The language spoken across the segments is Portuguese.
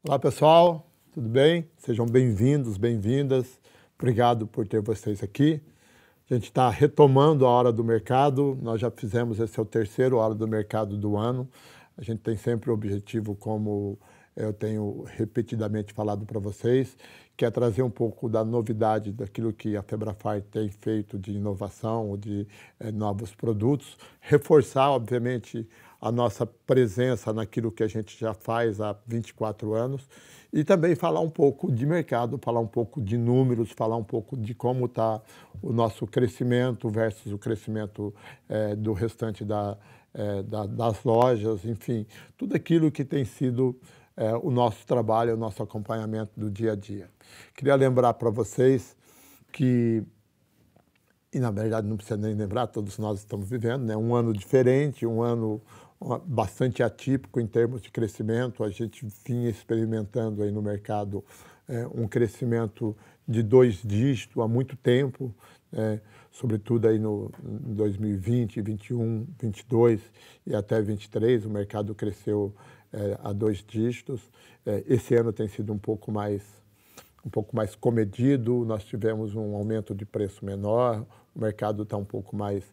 Olá pessoal, tudo bem? Sejam bem-vindos, bem-vindas. Obrigado por ter vocês aqui. A gente está retomando a Hora do Mercado. Nós já fizemos, esse é o terceiro Hora do Mercado do ano. A gente tem sempre o objetivo, como eu tenho repetidamente falado para vocês, que é trazer um pouco da novidade daquilo que a Febrafar tem feito de inovação, de novos produtos, reforçar, obviamente, a nossa presença naquilo que a gente já faz há 24 anos e também falar um pouco de mercado, falar um pouco de números, falar um pouco de como está o nosso crescimento versus o crescimento do restante das lojas, enfim, tudo aquilo que tem sido o nosso trabalho, o nosso acompanhamento do dia a dia. Queria lembrar para vocês que, e na verdade não precisa nem lembrar, todos nós estamos vivendo, né? Um ano diferente, um ano bastante atípico em termos de crescimento. A gente vinha experimentando aí no mercado um crescimento de 2 dígitos há muito tempo, sobretudo aí no 2020, 21, 22 e até 23, o mercado cresceu a 2 dígitos. Esse ano tem sido um pouco mais comedido, nós tivemos um aumento de preço menor, o mercado está um pouco mais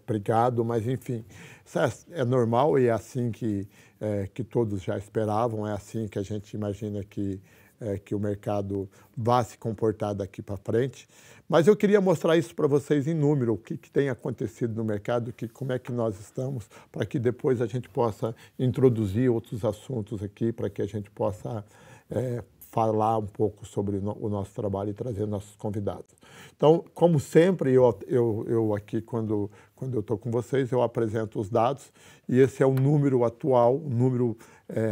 brigado, mas enfim, isso é normal e é assim que todos já esperavam, é assim que a gente imagina que o mercado vá se comportar daqui para frente. Mas eu queria mostrar isso para vocês em número, o que tem acontecido no mercado, como é que nós estamos, para que depois a gente possa introduzir outros assuntos aqui, para que a gente possa falar um pouco sobre o nosso trabalho e trazer nossos convidados. Então, como sempre, eu aqui, quando eu estou com vocês, eu apresento os dados e esse é o número atual, o número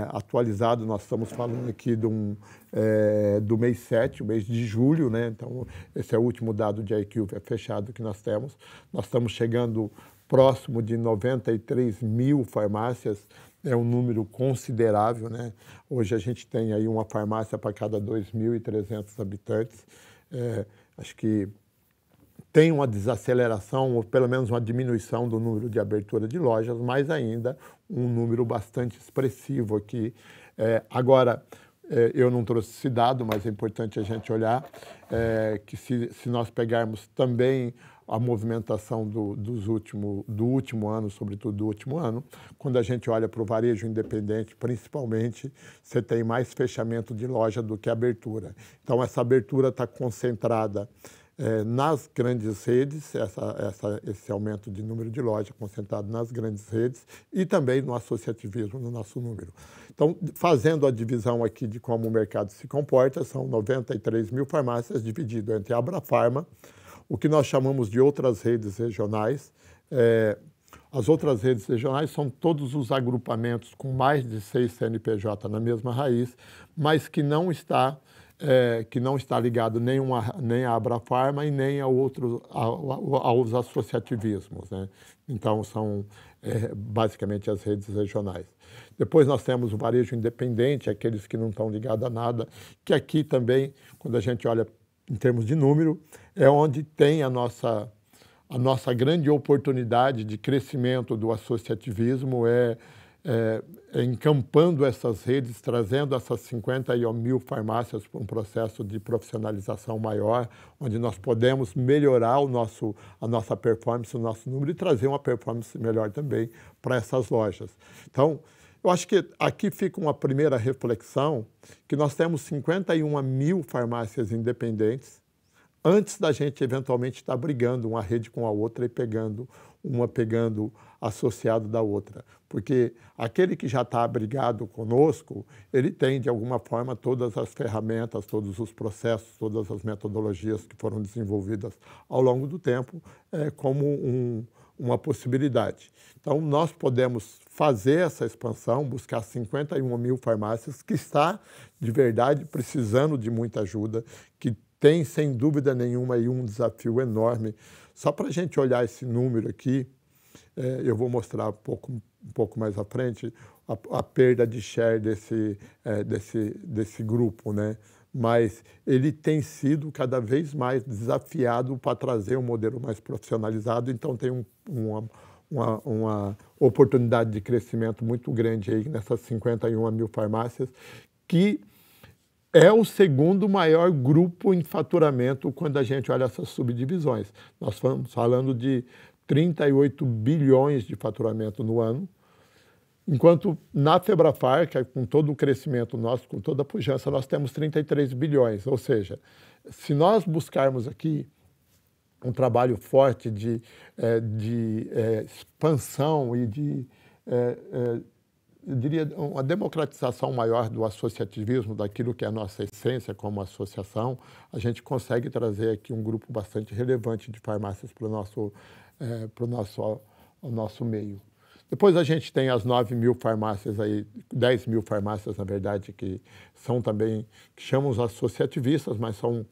atualizado. Nós estamos falando aqui do mês 7, o mês de julho, né? Então, esse é o último dado de IQVIA fechado que nós temos. Nós estamos chegando próximo de 93 mil farmácias, é um número considerável, né? Hoje a gente tem aí uma farmácia para cada 2.300 habitantes. Acho que tem uma desaceleração, ou pelo menos uma diminuição do número de abertura de lojas, mas ainda um número bastante expressivo aqui. Agora, eu não trouxe esse dado, mas é importante a gente olhar que se nós pegarmos também a movimentação do último ano, sobretudo do último ano, quando a gente olha para o varejo independente, principalmente, você tem mais fechamento de loja do que abertura. Então, essa abertura está concentrada nas grandes redes, esse aumento de número de lojas concentrado nas grandes redes e também no associativismo, no nosso número. Então, fazendo a divisão aqui de como o mercado se comporta, são 93 mil farmácias dividido entre a Abrafarma, o que nós chamamos de outras redes regionais. As outras redes regionais são todos os agrupamentos com mais de 6 CNPJ na mesma raiz, mas que não está ligado nem à Abrafarma e nem aos associativismos, né? Então, são basicamente as redes regionais. Depois nós temos o varejo independente, aqueles que não estão ligados a nada, que aqui também, quando a gente olha em termos de número, é onde tem a nossa grande oportunidade de crescimento do associativismo, encampando essas redes, trazendo essas 51 mil farmácias para um processo de profissionalização maior, onde nós podemos melhorar a nossa performance, o nosso número e trazer uma performance melhor também para essas lojas. Então, eu acho que aqui fica uma primeira reflexão, que nós temos 51 mil farmácias independentes, antes da gente eventualmente estar brigando uma rede com a outra e pegando associado da outra. Porque aquele que já está brigado conosco, ele tem, de alguma forma, todas as ferramentas, todos os processos, todas as metodologias que foram desenvolvidas ao longo do tempo como uma possibilidade. Então, nós podemos fazer essa expansão, buscar 51 mil farmácias, que está, de verdade, precisando de muita ajuda, que tem, sem dúvida nenhuma, aí um desafio enorme. Só para a gente olhar esse número aqui, eu vou mostrar um pouco mais à frente a perda de share desse grupo, né? Mas ele tem sido cada vez mais desafiado para trazer um modelo mais profissionalizado, então tem uma oportunidade de crescimento muito grande aí nessas 51 mil farmácias, que é o segundo maior grupo em faturamento quando a gente olha essas subdivisões. Nós estamos falando de 38 bilhões de faturamento no ano, enquanto na Febrafar, que é com todo o crescimento nosso, com toda a pujança, nós temos 33 bilhões. Ou seja, se nós buscarmos aqui um trabalho forte de expansão e eu diria, uma democratização maior do associativismo, daquilo que é a nossa essência como associação, a gente consegue trazer aqui um grupo bastante relevante de farmácias para o nosso meio. Depois a gente tem as 9.000 farmácias aí, 10.000 farmácias, na verdade, que são também, que chamam os associativistas, mas são,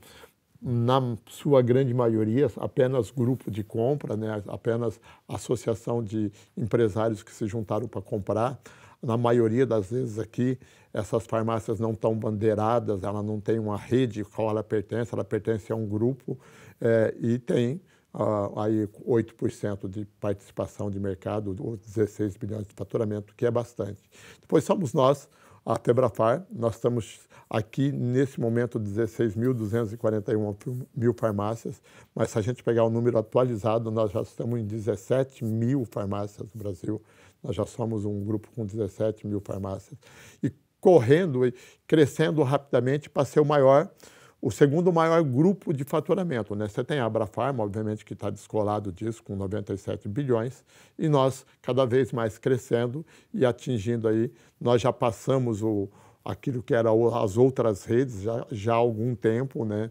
na sua grande maioria, apenas grupo de compra, né? Apenas associação de empresários que se juntaram para comprar. Na maioria das vezes aqui, essas farmácias não estão bandeiradas, ela não tem uma rede a qual ela pertence a um grupo e tem aí 8% de participação de mercado, ou 16 bilhões de faturamento, que é bastante. Depois somos nós, a Febrafar, nós estamos aqui nesse momento 16.241 farmácias, mas se a gente pegar o número atualizado, nós já estamos em 17.000 farmácias no Brasil. Nós já somos um grupo com 17.000 farmácias e correndo e crescendo rapidamente para ser o segundo maior grupo de faturamento, né? Você tem a Abrafarma, obviamente, que está descolado disso, com 97 bilhões, e nós cada vez mais crescendo e atingindo aí, nós já passamos aquilo que eram as outras redes já há algum tempo, né?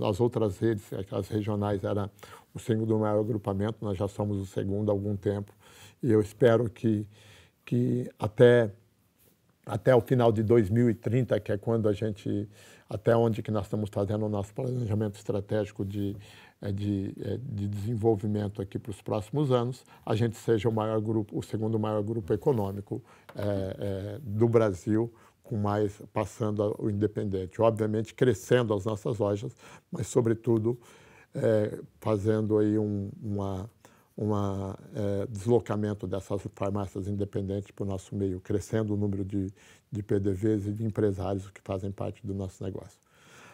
As outras redes, as regionais, era o segundo maior agrupamento, nós já somos o segundo há algum tempo. E eu espero que até o final de 2030, que é quando até onde que nós estamos fazendo o nosso planejamento estratégico de desenvolvimento aqui para os próximos anos, a gente seja o segundo maior grupo econômico do Brasil, passando o independente. Obviamente, crescendo as nossas lojas, mas, sobretudo, fazendo aí deslocamento dessas farmácias independentes para o nosso meio, crescendo o número de PDVs e de empresários que fazem parte do nosso negócio.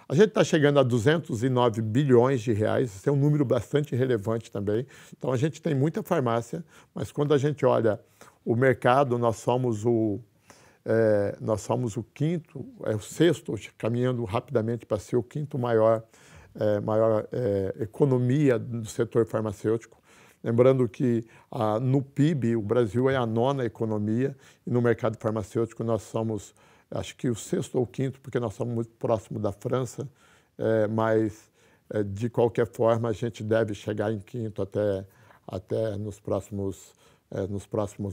A gente está chegando a 209 bilhões de reais, isso é um número bastante relevante também. Então, a gente tem muita farmácia, mas quando a gente olha o mercado, nós somos o quinto, o sexto, caminhando rapidamente para ser o quinto maior economia do setor farmacêutico. Lembrando que no PIB, o Brasil é a 9ª economia e no mercado farmacêutico nós somos, acho que o sexto ou quinto, porque nós somos muito próximo da França, mas de qualquer forma a gente deve chegar em quinto até nos próximos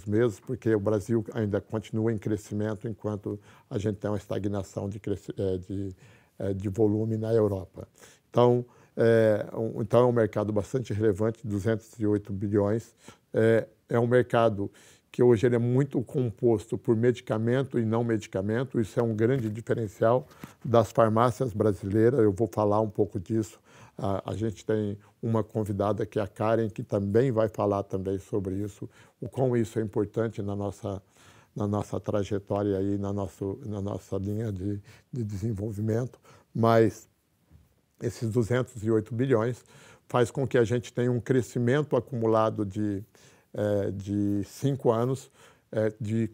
meses, porque o Brasil ainda continua em crescimento enquanto a gente tem uma estagnação de volume na Europa. Então é um mercado bastante relevante, 208 bilhões. É um mercado que hoje ele é muito composto por medicamento e não medicamento. Isso é um grande diferencial das farmácias brasileiras. Eu vou falar um pouco disso. A gente tem uma convidada que é a Karen, que também vai falar também sobre isso, o quão isso é importante na nossa trajetória aí, na nossa linha de desenvolvimento. Mas esses 208 bilhões faz com que a gente tenha um crescimento acumulado de 5 anos de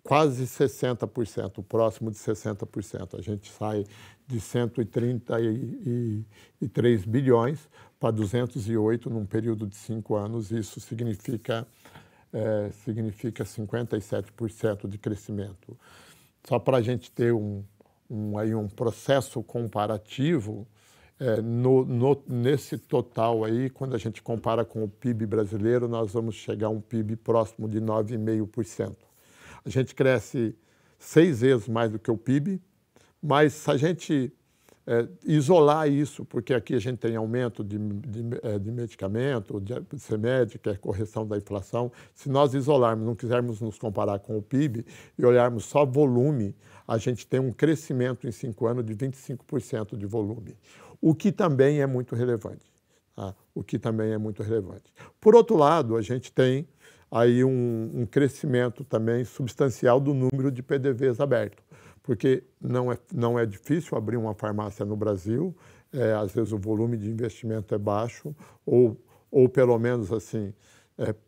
quase 60%, próximo de 60%. A gente sai de 133 bilhões para 208 num período de 5 anos. Isso significa 57% de crescimento. Só para a gente ter um processo comparativo, nesse total aí, quando a gente compara com o PIB brasileiro, nós vamos chegar a um PIB próximo de 9,5%. A gente cresce 6 vezes mais do que o PIB, mas se a gente isolar isso, porque aqui a gente tem aumento de medicamento, de CMED, que é correção da inflação, se nós isolarmos, não quisermos nos comparar com o PIB e olharmos só volume, a gente tem um crescimento em 5 anos de 25% de volume, o que também é muito relevante. Tá? Por outro lado, a gente tem aí um crescimento também substancial do número de PDVs abertos, porque não é difícil abrir uma farmácia no Brasil, às vezes o volume de investimento é baixo, ou pelo menos assim,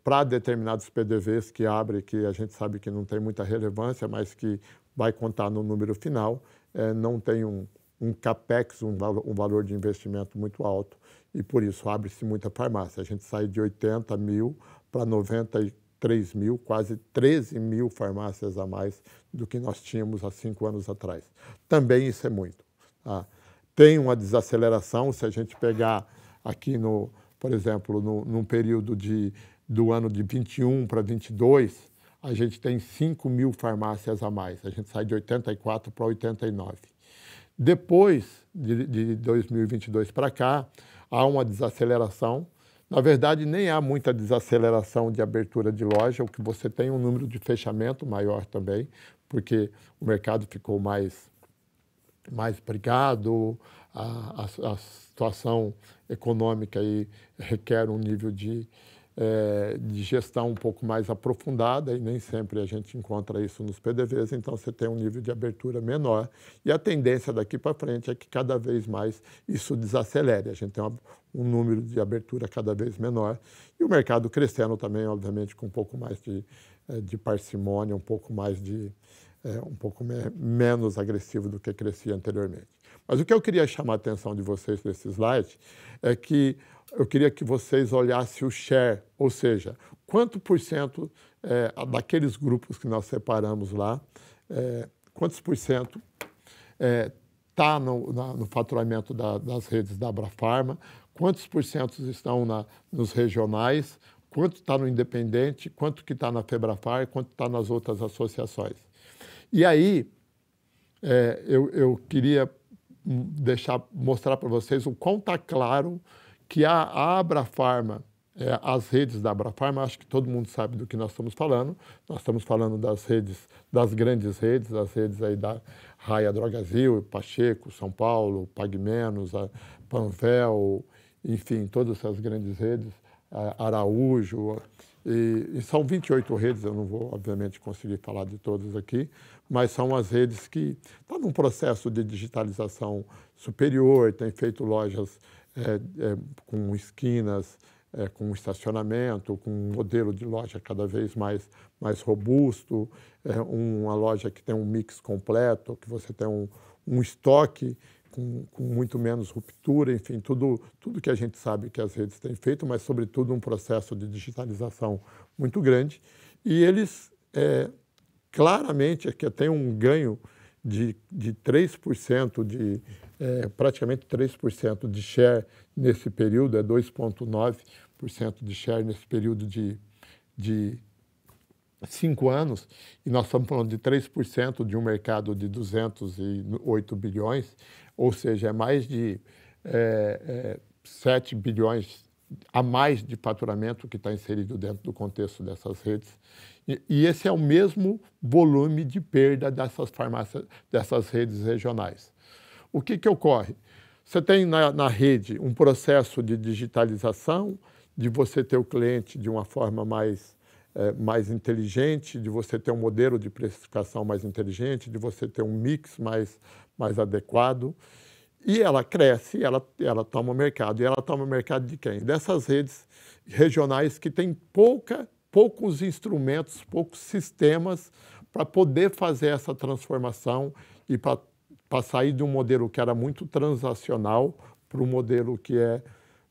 para determinados PDVs que abre, que a gente sabe que não tem muita relevância, mas que vai contar no número final, não tem um capex, um valor de investimento muito alto, e por isso abre-se muita farmácia. A gente sai de 80 mil para 93 mil, quase 13 mil farmácias a mais do que nós tínhamos há 5 anos atrás. Também isso é muito. Tá? Tem uma desaceleração, se a gente pegar aqui, por exemplo, num período do ano de 21 para 22, a gente tem 5 mil farmácias a mais. A gente sai de 84 para 89. Depois de 2022 para cá, há uma desaceleração. Na verdade, nem há muita desaceleração de abertura de loja, o que você tem um número de fechamento maior também, porque o mercado ficou mais brigado, a situação econômica aí requer um nível de gestão um pouco mais aprofundada, e nem sempre a gente encontra isso nos PDVs, então você tem um nível de abertura menor, e a tendência daqui para frente é que cada vez mais isso desacelere. A gente tem um número de abertura cada vez menor, e o mercado crescendo também, obviamente, com um pouco mais de parcimônia, um pouco menos agressivo do que crescia anteriormente. Mas o que eu queria chamar a atenção de vocês nesse slide é que eu queria que vocês olhassem o share, ou seja, quanto por cento daqueles grupos que nós separamos lá, quantos por cento está no faturamento das redes da Abrafarma, quantos por cento estão nos regionais, quanto está no independente, quanto que está na Febrafar, quanto está nas outras associações. E aí, eu queria mostrar para vocês o quão está claro que a Abrafarma, as redes da Abrafarma, acho que todo mundo sabe do que nós estamos falando. Nós estamos falando das grandes redes, as redes aí da Raia Drogasil, Pacheco, São Paulo, Pague Menos, a Panvel, enfim, todas essas grandes redes, Araújo, e são 28 redes, eu não vou, obviamente, conseguir falar de todas aqui, mas são as redes que estão num processo de digitalização superior, têm feito lojas com esquinas, com estacionamento, com um modelo de loja cada vez mais robusto, uma loja que tem um mix completo, que você tem um estoque com muito menos ruptura, enfim, tudo que a gente sabe que as redes têm feito, mas, sobretudo, um processo de digitalização muito grande. E eles, claramente, que tem um ganho de 3%, praticamente 3% de share nesse período, 2,9% de share nesse período de 5 anos, e nós estamos falando de 3% de um mercado de 208 bilhões, ou seja, é mais de 7 bilhões a mais de faturamento que está inserido dentro do contexto dessas redes. E esse é o mesmo volume de perda dessas farmácias, dessas redes regionais. O que ocorre? Você tem na rede um processo de digitalização, de você ter o cliente de uma forma mais inteligente, de você ter um modelo de precificação mais inteligente, de você ter um mix mais adequado. E ela cresce, ela toma o mercado. E ela toma o mercado de quem? Dessas redes regionais que têm poucos instrumentos, poucos sistemas para poder fazer essa transformação e para sair de um modelo que era muito transacional para um modelo que é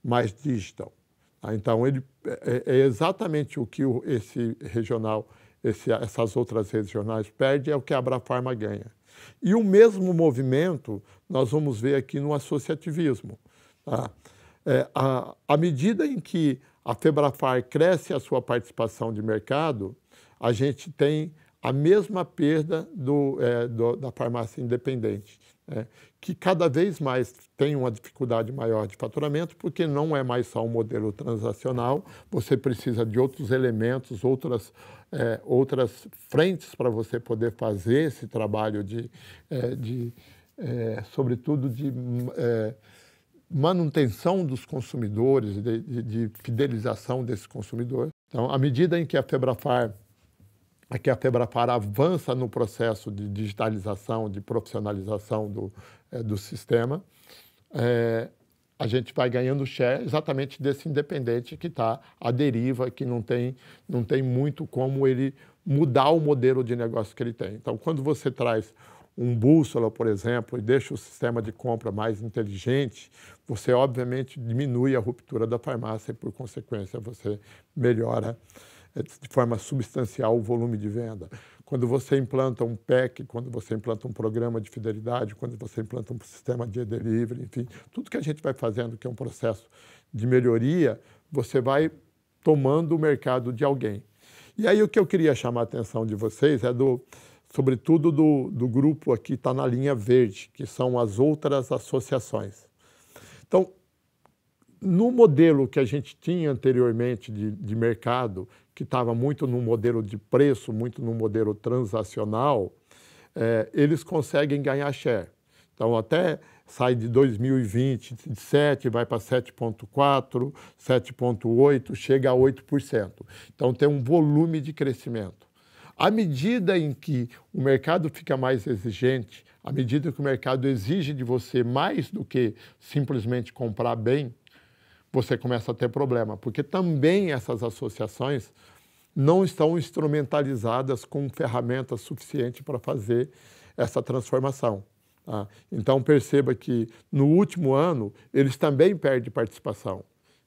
mais digital. Então, é exatamente o que esse regional, essas outras redes regionais perdem, é o que a Abrafarma ganha. E o mesmo movimento nós vamos ver aqui no associativismo. Tá? À medida em que a Febrafar cresce a sua participação de mercado, a gente tem a mesma perda da farmácia independente, que cada vez mais tem uma dificuldade maior de faturamento, porque não é mais só um modelo transacional, você precisa de outros elementos, outras frentes para você poder fazer esse trabalho sobretudo, de manutenção dos consumidores, de fidelização desse consumidor. Então, à medida em que a Febrafar aqui a Febrafar avança no processo de digitalização, de profissionalização do sistema, a gente vai ganhando share exatamente desse independente que está à deriva, que não tem muito como ele mudar o modelo de negócio que ele tem. Então, quando você traz um bússola, por exemplo, e deixa o sistema de compra mais inteligente, você obviamente diminui a ruptura da farmácia e, por consequência, você melhora de forma substancial o volume de venda. Quando você implanta um PEC, quando você implanta um programa de fidelidade, quando você implanta um sistema de delivery, enfim, tudo que a gente vai fazendo, que é um processo de melhoria, você vai tomando o mercado de alguém. E aí o que eu queria chamar a atenção de vocês é sobretudo do grupo aqui, está na linha verde, que são as outras associações. Então, no modelo que a gente tinha anteriormente de mercado, que estava muito no modelo de preço, muito no modelo transacional, eles conseguem ganhar share. Então, até sai de 2020, de 7, vai para 7,4, 7,8, chega a 8%. Então, tem um volume de crescimento. À medida em que o mercado fica mais exigente, à medida que o mercado exige de você mais do que simplesmente comprar bem, você começa a ter problema, porque também essas associações não estão instrumentalizadas com ferramentas suficientes para fazer essa transformação. Tá? Então, perceba que no último ano, eles também perdem participação.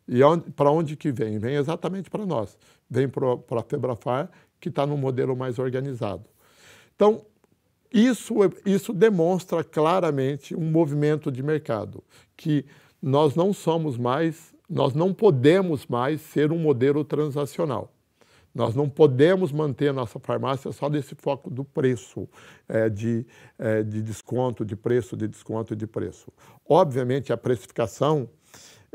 E para onde que vem? Vem exatamente para nós. Vem para a Febrafar, que está num modelo mais organizado. Então, isso demonstra claramente um movimento de mercado, que nós não podemos mais ser um modelo transacional. Nós não podemos manter a nossa farmácia só desse foco do preço, de desconto, de preço, de desconto e de preço. Obviamente, a precificação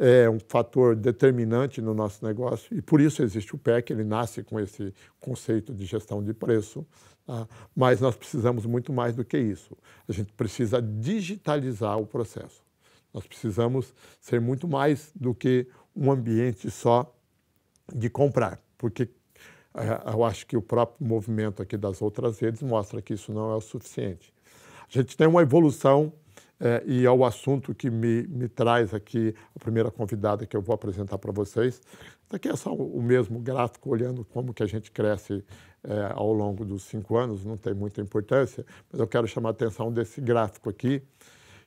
é um fator determinante no nosso negócio e por isso existe o PEC, ele nasce com esse conceito de gestão de preço, tá? Mas nós precisamos muito mais do que isso. A gente precisa digitalizar o processo. Nós precisamos ser muito mais do que um ambiente só de comprar, porque eu acho que o próprio movimento aqui das outras redes mostra que isso não é o suficiente. A gente tem uma evolução, e é o assunto que me traz aqui a primeira convidada que eu vou apresentar para vocês. Aqui é só o mesmo gráfico, olhando como que a gente cresce ao longo dos 5 anos, não tem muita importância, mas eu quero chamar a atenção desse gráfico aqui,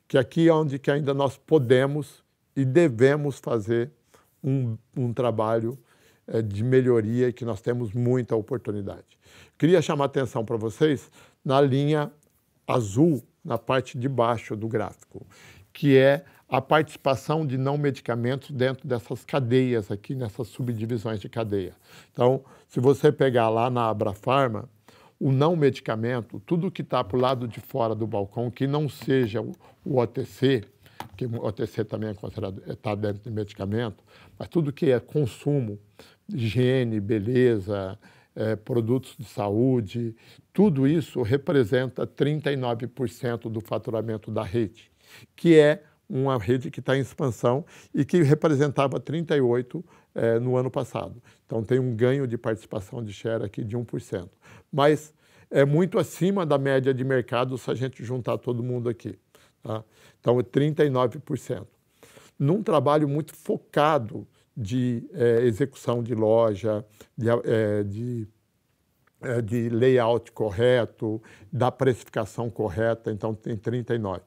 que aqui é onde que ainda nós podemos e devemos fazer um trabalho de melhoria e que nós temos muita oportunidade. Queria chamar a atenção para vocês na linha azul, na parte de baixo do gráfico, que é a participação de não medicamentos dentro dessas cadeias aqui, nessas subdivisões de cadeia. Então, se você pegar lá na Abrafarma, o não medicamento, tudo que está para o lado de fora do balcão, que não seja o OTC, que o OTC também é considerado, está dentro de medicamento, mas tudo que é consumo, higiene, beleza, produtos de saúde, tudo isso representa 39% do faturamento da rede, que é uma rede que está em expansão e que representava 38% no ano passado. Então, tem um ganho de participação de share aqui de 1%. Mas é muito acima da média de mercado se a gente juntar todo mundo aqui. Tá? Então, é 39%. Num trabalho muito focado de execução de loja, de layout correto, da precificação correta, então tem 39%.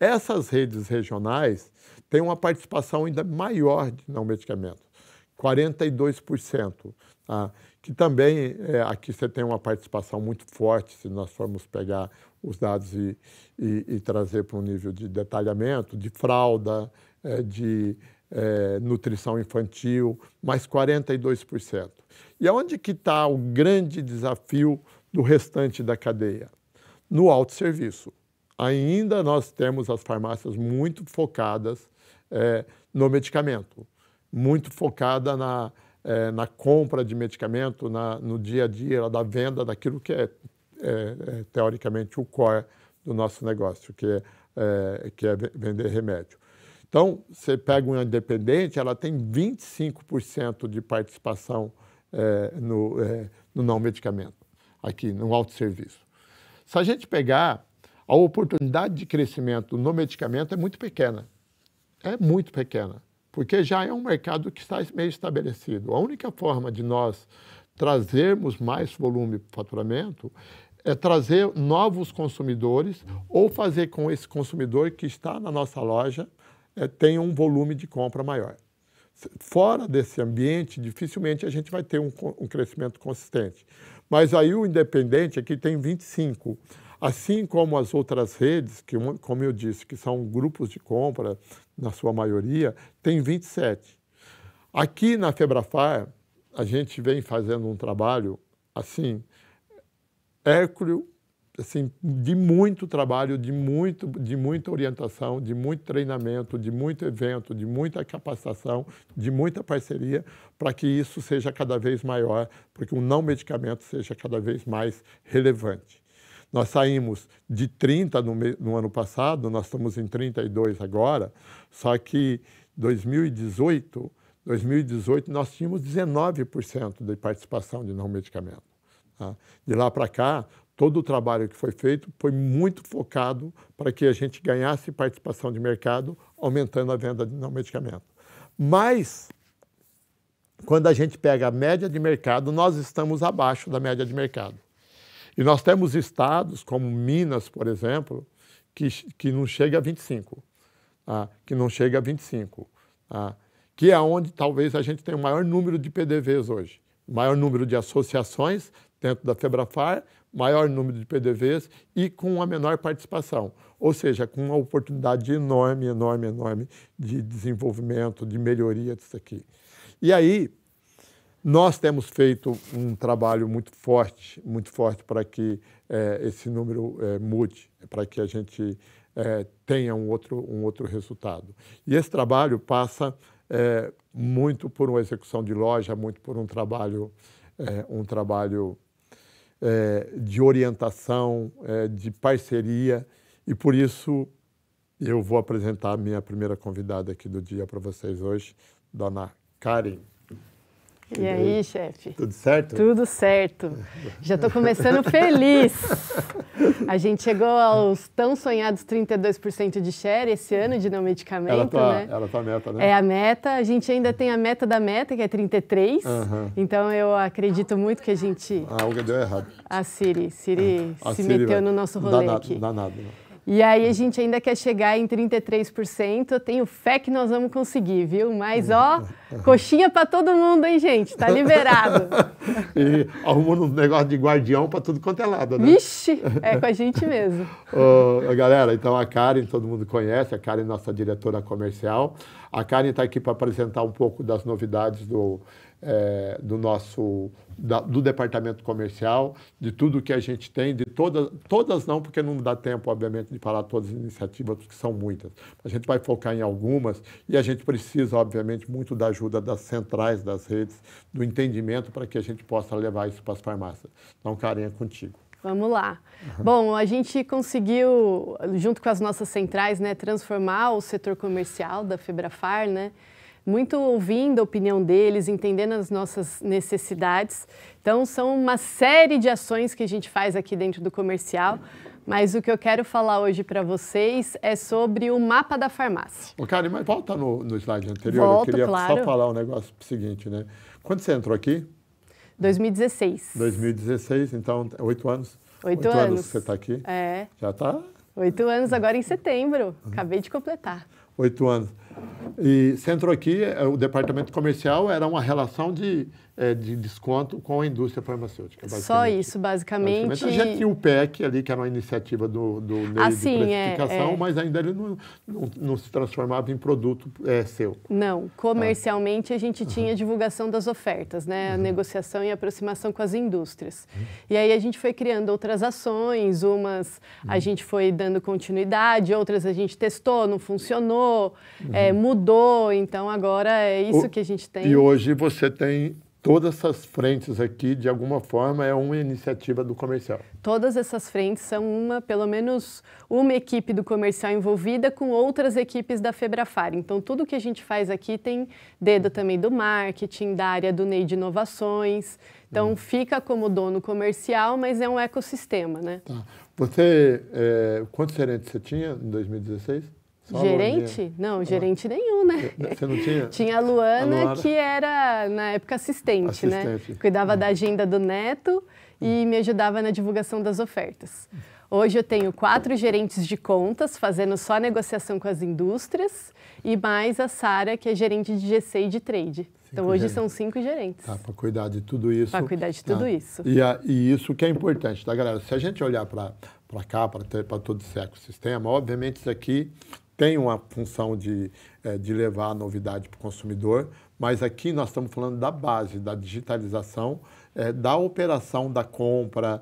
Essas redes regionais têm uma participação ainda maior de não medicamento, 42%, tá? Que também, aqui você tem uma participação muito forte, se nós formos pegar os dados e trazer para um nível de detalhamento, de fralda, de nutrição infantil, mais 42%. E aonde que está o grande desafio do restante da cadeia? No autosserviço. Ainda nós temos as farmácias muito focadas no medicamento, muito focada na compra de medicamento, no dia a dia, da venda daquilo que é teoricamente o core do nosso negócio, que é vender remédio. Então, você pega uma independente, ela tem 25% de participação no não medicamento. aqui no autosserviço. Se a gente pegar, a oportunidade de crescimento no medicamento é muito pequena. É muito pequena, porque já é um mercado que está meio estabelecido. A única forma de nós trazermos mais volume para o faturamento é trazer novos consumidores ou fazer com esse consumidor que está na nossa loja tenha um volume de compra maior. Fora desse ambiente, dificilmente a gente vai ter um crescimento consistente. Mas aí o independente aqui tem 25. Assim como as outras redes, que, como eu disse, que são grupos de compra, na sua maioria, tem 27. Aqui na Febrafar, a gente vem fazendo um trabalho, assim, hércules, assim, de muito trabalho, de muita orientação, de muito treinamento, de muito evento, de muita capacitação, de muita parceria, para que isso seja cada vez maior, para que o não medicamento seja cada vez mais relevante. Nós saímos de 30 no ano passado, nós estamos em 32 agora, só que 2018 nós tínhamos 19% de participação de não medicamento. Tá? De lá para cá, todo o trabalho que foi feito foi muito focado para que a gente ganhasse participação de mercado, aumentando a venda de não medicamento. Mas, quando a gente pega a média de mercado, nós estamos abaixo da média de mercado. E nós temos estados, como Minas, por exemplo, que não chega a 25, tá? Que não chega a 25, tá? Que é onde talvez a gente tenha o maior número de PDVs hoje, o maior número de associações dentro da Febrafar, maior número de PDVs e com a menor participação, ou seja, com uma oportunidade enorme de desenvolvimento, de melhoria disso aqui. E aí, nós temos feito um trabalho muito forte para que esse número mude, para que a gente tenha um outro resultado. E esse trabalho passa muito por uma execução de loja, muito por um trabalho de orientação, de parceria, e por isso eu vou apresentar a minha primeira convidada aqui do dia para vocês hoje, dona Karen. E aí, chefe? Tudo certo? Tudo certo. Já estou começando feliz. A gente chegou aos tão sonhados 32% de share esse ano de não medicamento, né? Era a tua meta, né? É a meta. A gente ainda tem a meta da meta, que é 33%. Então, eu acredito muito que a gente... Ah, algo deu errado. A Siri se meteu no nosso rolê aqui. Não dá nada. E aí a gente ainda quer chegar em 33%, eu tenho fé que nós vamos conseguir, viu? Mas, ó, coxinha para todo mundo, hein, gente? Tá liberado. E arrumando um negócio de guardião para tudo quanto é lado, né? Vixe, é com a gente mesmo. Galera, então a Karen, todo mundo conhece, a Karen é nossa diretora comercial. A Karen está aqui para apresentar um pouco das novidades do departamento comercial, de tudo que a gente tem, de todas não, porque não dá tempo, obviamente, de falar todas as iniciativas, porque são muitas. A gente vai focar em algumas e a gente precisa, obviamente, muito da ajuda das centrais, das redes, do entendimento para que a gente possa levar isso para as farmácias. Então, Karen, é contigo. Vamos lá. Bom, a gente conseguiu, junto com as nossas centrais, né, transformar o setor comercial da Febrafar, né? Muito ouvindo a opinião deles, entendendo as nossas necessidades. Então, são uma série de ações que a gente faz aqui dentro do comercial, mas o que eu quero falar hoje para vocês é sobre o mapa da farmácia. Karen, mas volta no slide anterior. Volto, eu queria claro. Só falar um negócio seguinte, né? Quando você entrou aqui? 2016. 2016, então 8 anos. 8 anos que você está aqui? É. Já está? 8 anos agora em setembro. Acabei de completar. 8 anos. E você entrou aqui, o departamento comercial era uma relação de desconto com a indústria farmacêutica. Só isso, basicamente. A gente tinha o PEC ali, que era uma iniciativa do NEI de precificação, mas ainda ele não se transformava em produto seu. Não, comercialmente a gente tinha a divulgação das ofertas, né? A negociação e aproximação com as indústrias. E aí a gente foi criando outras ações, umas a gente foi dando continuidade, outras a gente testou, não funcionou, mudou, então agora é isso que a gente tem. E hoje você tem todas essas frentes aqui, de alguma forma, é uma iniciativa do comercial. Todas essas frentes são pelo menos uma equipe do comercial envolvida com outras equipes da Febrafar. Então, tudo que a gente faz aqui tem dedo também do marketing, da área do NEI de inovações. Então, fica como dono comercial, mas é um ecossistema, né? Tá. Quantos gerentes você tinha em 2016? Gerente? Não, gerente nenhum, né? Você não tinha? Tinha a Luana, que era, na época, assistente, né? Cuidava da agenda do Neto e me ajudava na divulgação das ofertas. Hoje eu tenho 4 gerentes de contas, fazendo só negociação com as indústrias, e mais a Sara, que é gerente de GC e de trade. Então, hoje são 5 gerentes. Tá, para cuidar de tudo isso. Para cuidar de tudo isso. E isso que é importante, tá, galera? Se a gente olhar para cá, para todo esse ecossistema, obviamente isso aqui tem uma função de levar a novidade para o consumidor, mas aqui nós estamos falando da base, da digitalização, da operação da compra,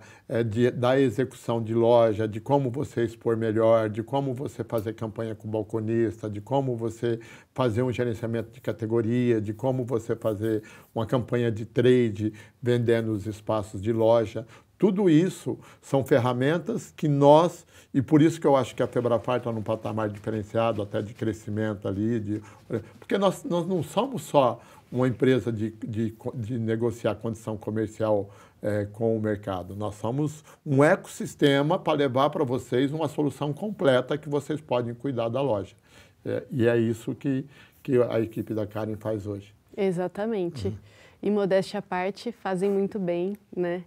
da execução de loja, de como você expor melhor, de como você fazer campanha com o balconista, de como você fazer um gerenciamento de categoria, de como você fazer uma campanha de trade vendendo os espaços de loja. Tudo isso são ferramentas que nós, e por isso que eu acho que a Febrafar está num patamar diferenciado, até de crescimento ali, porque nós não somos só uma empresa de negociar condição comercial com o mercado. Nós somos um ecossistema para levar para vocês uma solução completa que vocês podem cuidar da loja. E é isso que a equipe da Karen faz hoje. Exatamente. E modéstia à parte, fazem muito bem, né?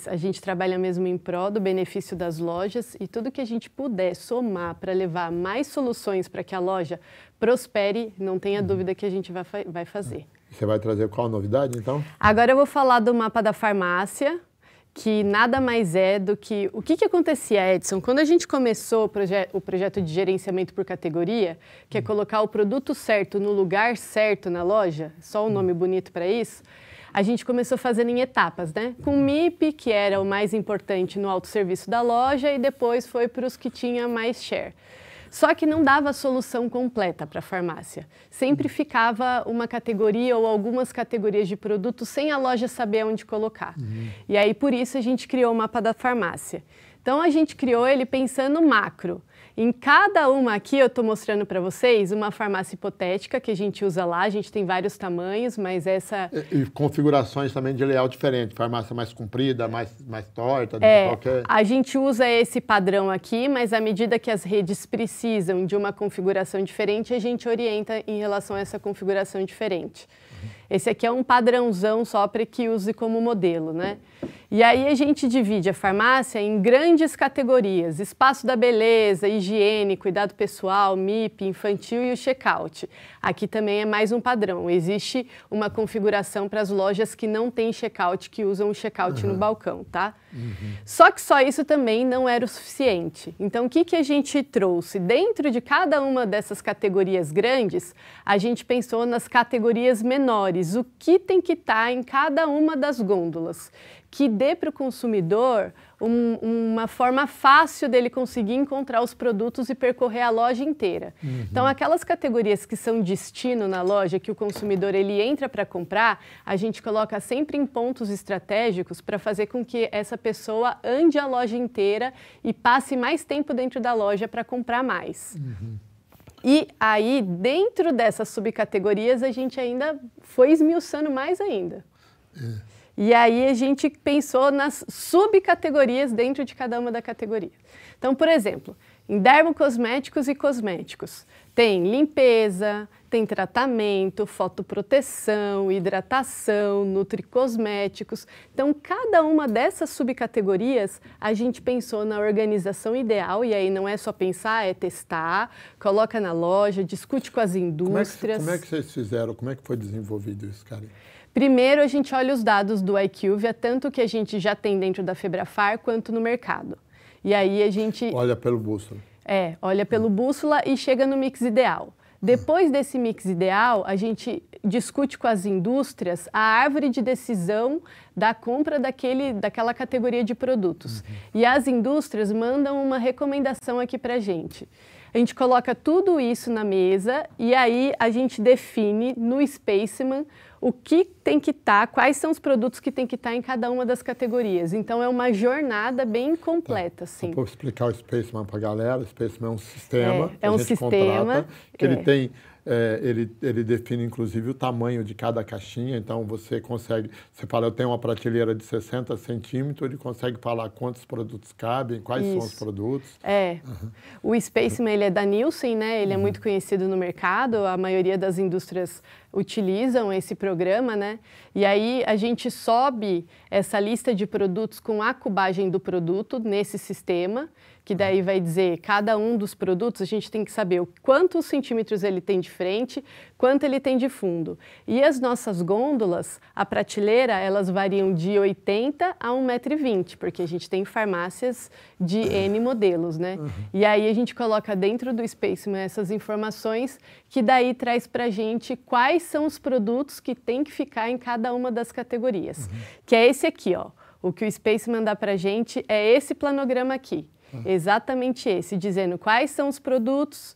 A gente trabalha mesmo em prol do benefício das lojas e tudo que a gente puder somar para levar mais soluções para que a loja prospere, não tenha dúvida que a gente vai fazer. Você vai trazer qual novidade, então? Agora eu vou falar do mapa da farmácia, que nada mais é do que... O que acontecia, Edson? Quando a gente começou o projeto de gerenciamento por categoria, que é colocar o produto certo no lugar certo na loja, só um nome bonito para isso, a gente começou fazendo em etapas, né? Com o MIP, que era o mais importante no autosserviço da loja, e depois foi para os que tinha mais share. Só que não dava a solução completa para a farmácia. Sempre ficava uma categoria ou algumas categorias de produtos sem a loja saber onde colocar. E aí, por isso, a gente criou o mapa da farmácia. Então, a gente criou ele pensando macro. Em cada uma aqui, eu estou mostrando para vocês uma farmácia hipotética que a gente usa lá. A gente tem vários tamanhos, mas essa... E configurações também de layout diferente. Farmácia mais comprida, mais torta, qualquer... A gente usa esse padrão aqui, mas à medida que as redes precisam de uma configuração diferente, a gente orienta em relação a essa configuração diferente. Esse aqui é um padrãozão só para que use como modelo, né? E aí a gente divide a farmácia em grandes categorias: espaço da beleza, higiene, cuidado pessoal, MIP, infantil e o check-out. Aqui também é mais um padrão. Existe uma configuração para as lojas que não têm check-out, que usam o check-out no balcão, tá? Só que só isso também não era o suficiente. Então, o que a gente trouxe? Dentro de cada uma dessas categorias grandes, a gente pensou nas categorias menores. O que tem que estar em cada uma das gôndolas? Que dê para o consumidor uma forma fácil dele conseguir encontrar os produtos e percorrer a loja inteira. Então, aquelas categorias que são destino na loja, que o consumidor ele entra para comprar, a gente coloca sempre em pontos estratégicos para fazer com que essa pessoa ande a loja inteira e passe mais tempo dentro da loja para comprar mais. E aí, dentro dessas subcategorias, a gente ainda foi esmiuçando mais ainda. E aí a gente pensou nas subcategorias dentro de cada uma da categoria. Então, por exemplo, em dermocosméticos e cosméticos, tem limpeza, tem tratamento, fotoproteção, hidratação, nutricosméticos. Então, cada uma dessas subcategorias, a gente pensou na organização ideal, e aí não é só pensar, é testar, coloca na loja, discute com as indústrias. Como é que vocês fizeram? Como é que foi desenvolvido isso, Karen? Primeiro, a gente olha os dados do IQVIA, tanto que a gente já tem dentro da Febrafar, quanto no mercado. E aí a gente... Olha pelo bússola. Olha pelo bússola e chega no mix ideal. Depois desse mix ideal, a gente discute com as indústrias a árvore de decisão da compra daquela categoria de produtos. E as indústrias mandam uma recomendação aqui para a gente. A gente coloca tudo isso na mesa e aí a gente define no Spaceman o que tem que estar, quais são os produtos que tem que estar em cada uma das categorias. Então, é uma jornada bem completa, assim. Vou explicar o Spaceman para a galera. O Spaceman é um sistema é um sistema contrata, que ele tem... ele define, inclusive, o tamanho de cada caixinha. Então, você consegue... Você fala, eu tenho uma prateleira de 60 centímetros, ele consegue falar quantos produtos cabem, quais são os produtos. O Spaceman, ele é da Nielsen, né? Ele é muito conhecido no mercado. A maioria das indústrias utilizam esse programa, né? E aí, a gente sobe essa lista de produtos com a cubagem do produto nesse sistema, que daí vai dizer, cada um dos produtos, a gente tem que saber quantos centímetros ele tem de frente, quanto ele tem de fundo. E as nossas gôndolas, a prateleira, elas variam de 80 a 1,20 m, porque a gente tem farmácias de N modelos, né? E aí a gente coloca dentro do Spaceman essas informações, que daí traz pra gente quais são os produtos que tem que ficar em cada uma das categorias. Que é esse aqui, ó. O que o Spaceman dá pra gente é esse planograma aqui. Exatamente esse, dizendo quais são os produtos,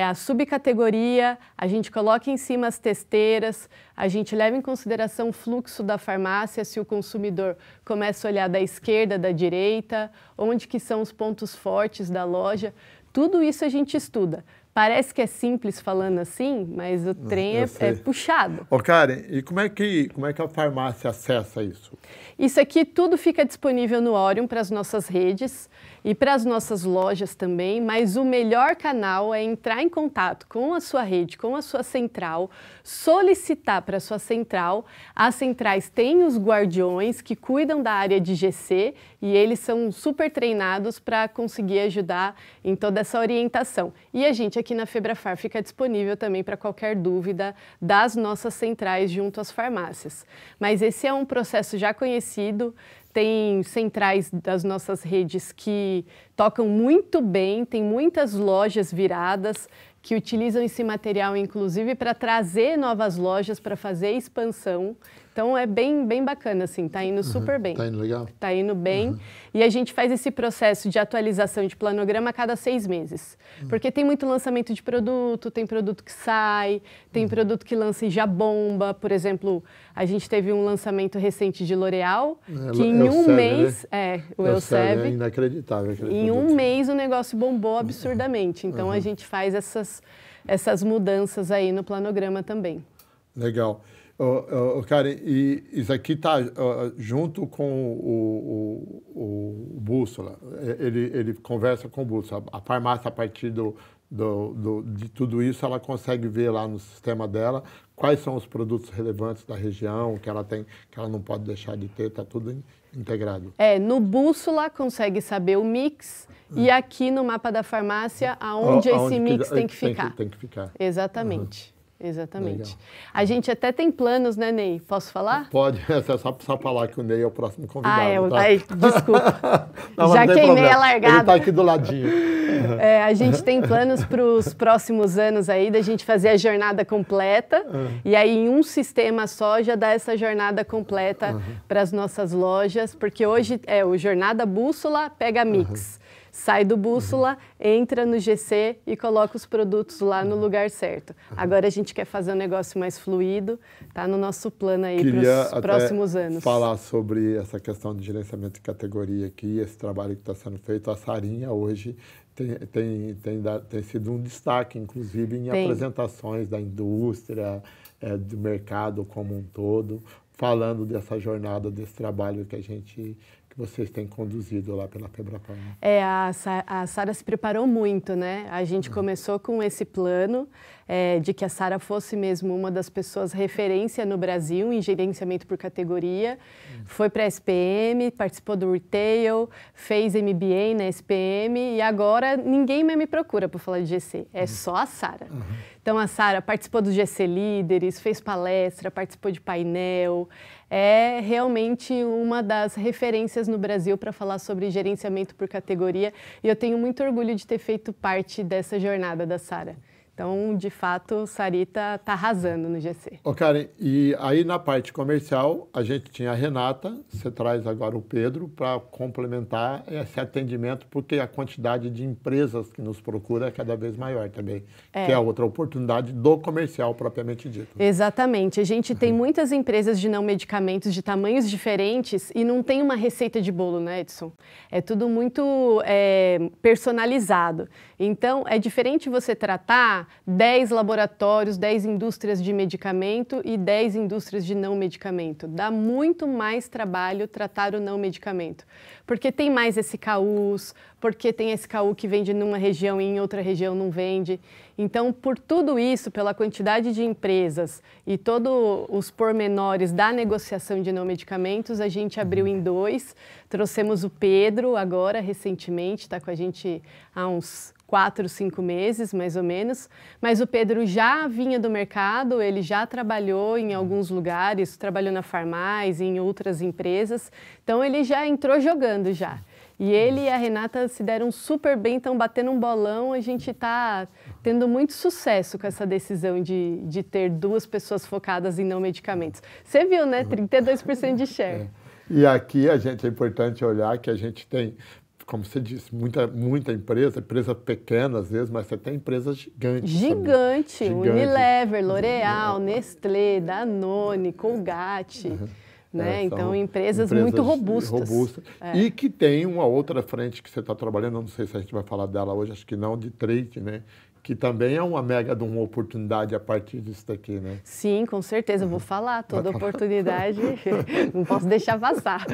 a subcategoria, a gente coloca em cima as testeiras, a gente leva em consideração o fluxo da farmácia, se o consumidor começa a olhar da esquerda, da direita, onde que são os pontos fortes da loja, tudo isso a gente estuda. Parece que é simples falando assim, mas o trem é puxado. Ô, Karen, e como é que a farmácia acessa isso? Isso aqui tudo fica disponível no Orion para as nossas redes e para as nossas lojas também, mas o melhor canal é entrar em contato com a sua rede, com a sua central, solicitar para a sua central. As centrais têm os guardiões que cuidam da área de GC e eles são super treinados para conseguir ajudar em toda essa orientação. E a gente aqui na Febrafar fica disponível também para qualquer dúvida das nossas centrais junto às farmácias. Mas esse é um processo já conhecido, tem centrais das nossas redes que tocam muito bem, tem muitas lojas viradas que utilizam esse material, inclusive, para trazer novas lojas, para fazer expansão. Então, é bem bacana, assim, tá indo super bem. Tá indo legal? Tá indo bem. E a gente faz esse processo de atualização de planograma a cada 6 meses. Porque tem muito lançamento de produto, tem produto que sai, tem produto que lança e já bomba. Por exemplo, a gente teve um lançamento recente de L'Oréal, que em um mês... o Elseve. É inacreditável. Em um mês o negócio bombou absurdamente. Então, a gente faz essas mudanças aí no planograma também. Legal. Karen, e isso aqui está junto com o Bússola, ele conversa com o Bússola. A farmácia, a partir de tudo isso, ela consegue ver lá no sistema dela quais são os produtos relevantes da região, que ela tem, que ela não pode deixar de ter, está tudo integrado. No Bússola consegue saber o mix e aqui no mapa da farmácia, aonde esse mix tem que ficar. Tem que ficar. Exatamente. Exatamente. Legal. A gente até tem planos, né, Ney? Posso falar? Pode, é só falar que o Ney é o próximo convidado. Tá? Desculpa. Não, já queimei a largada. Ele está aqui do ladinho. A gente tem planos para os próximos anos aí da gente fazer a jornada completa e aí em um sistema só já dá essa jornada completa para as nossas lojas, porque hoje o Jornada Bússola pega mix. Sai do Bússola, entra no GC e coloca os produtos lá no lugar certo. Agora a gente quer fazer um negócio mais fluido, tá no nosso plano aí para os próximos anos. Falar sobre essa questão de gerenciamento de categoria aqui, esse trabalho que está sendo feito. A Sarinha hoje tem sido um destaque, inclusive, em apresentações da indústria, do mercado como um todo, falando dessa jornada, desse trabalho que vocês têm conduzido lá pela Febrafar. A Sara se preparou muito, né? A gente começou com esse plano de que a Sara fosse mesmo uma das pessoas referência no Brasil em gerenciamento por categoria. Foi para a SPM, participou do Retail, fez MBA na SPM e agora ninguém mais me procura para falar de GC. É só a Sara. Então, a Sara participou do GC Líderes, fez palestra, participou de painel. É realmente uma das referências no Brasil para falar sobre gerenciamento por categoria. E eu tenho muito orgulho de ter feito parte dessa jornada da Sara. Então, de fato, Sarita está arrasando no GC. Ô, Karen, e aí na parte comercial, a gente tinha a Renata, você traz agora o Pedro para complementar esse atendimento, porque a quantidade de empresas que nos procura é cada vez maior também, que é a outra oportunidade do comercial propriamente dito. Exatamente. A gente tem muitas empresas de não medicamentos de tamanhos diferentes e não tem uma receita de bolo, né, Edson? É tudo muito personalizado. Então, é diferente você tratar 10 laboratórios, 10 indústrias de medicamento e 10 indústrias de não medicamento. Dá muito mais trabalho tratar o não medicamento, porque tem mais SKUs, porque tem SKU que vende numa região e em outra região não vende. Então, por tudo isso, pela quantidade de empresas e todos os pormenores da negociação de não medicamentos, a gente abriu em 2, trouxemos o Pedro agora, recentemente, está com a gente há uns 4, 5 meses, mais ou menos, mas o Pedro já vinha do mercado, ele já trabalhou em alguns lugares, trabalhou na Farmais, em outras empresas, então ele já entrou jogando já. E ele e a Renata se deram super bem, estão batendo um bolão, a gente está tendo muito sucesso com essa decisão de ter 2 pessoas focadas em não medicamentos. Você viu, né? 32% de share. E aqui é importante olhar que a gente tem, como você disse, muita empresa pequena às vezes, mas você tem empresas gigantes. Gigante, Unilever, L'Oréal, Nestlé, Danone, Colgate. Né? Então, empresas muito robustas. E que tem uma outra frente que você está trabalhando, não sei se a gente vai falar dela hoje, acho que não, de trade, né? Que também é uma mega de uma oportunidade a partir disso daqui, né? Sim, com certeza, eu vou falar, toda oportunidade, não posso deixar passar.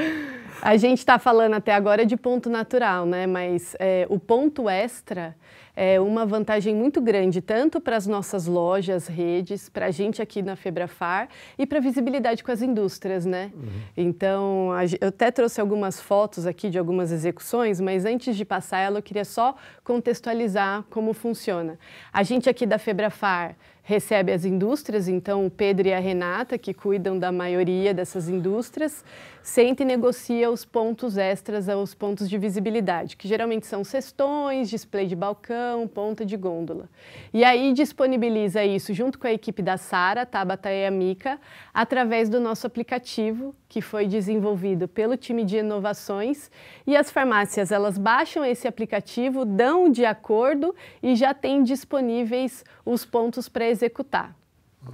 A gente está falando até agora de ponto natural, né? Mas o ponto extra é uma vantagem muito grande, tanto para as nossas lojas, redes, para a gente aqui na Febrafar e para a visibilidade com as indústrias, né? Então, eu até trouxe algumas fotos aqui de algumas execuções, mas antes de passar ela, eu queria só contextualizar como funciona. A gente aqui da Febrafar recebe as indústrias, então o Pedro e a Renata, que cuidam da maioria dessas indústrias, senta e negocia os pontos extras, os pontos de visibilidade, que geralmente são cestões, display de balcão, ponta de gôndola. E aí disponibiliza isso junto com a equipe da Sara, Tabata e a Mica, através do nosso aplicativo, que foi desenvolvido pelo time de inovações, e as farmácias, elas baixam esse aplicativo, dão de acordo e já têm disponíveis os pontos para executar.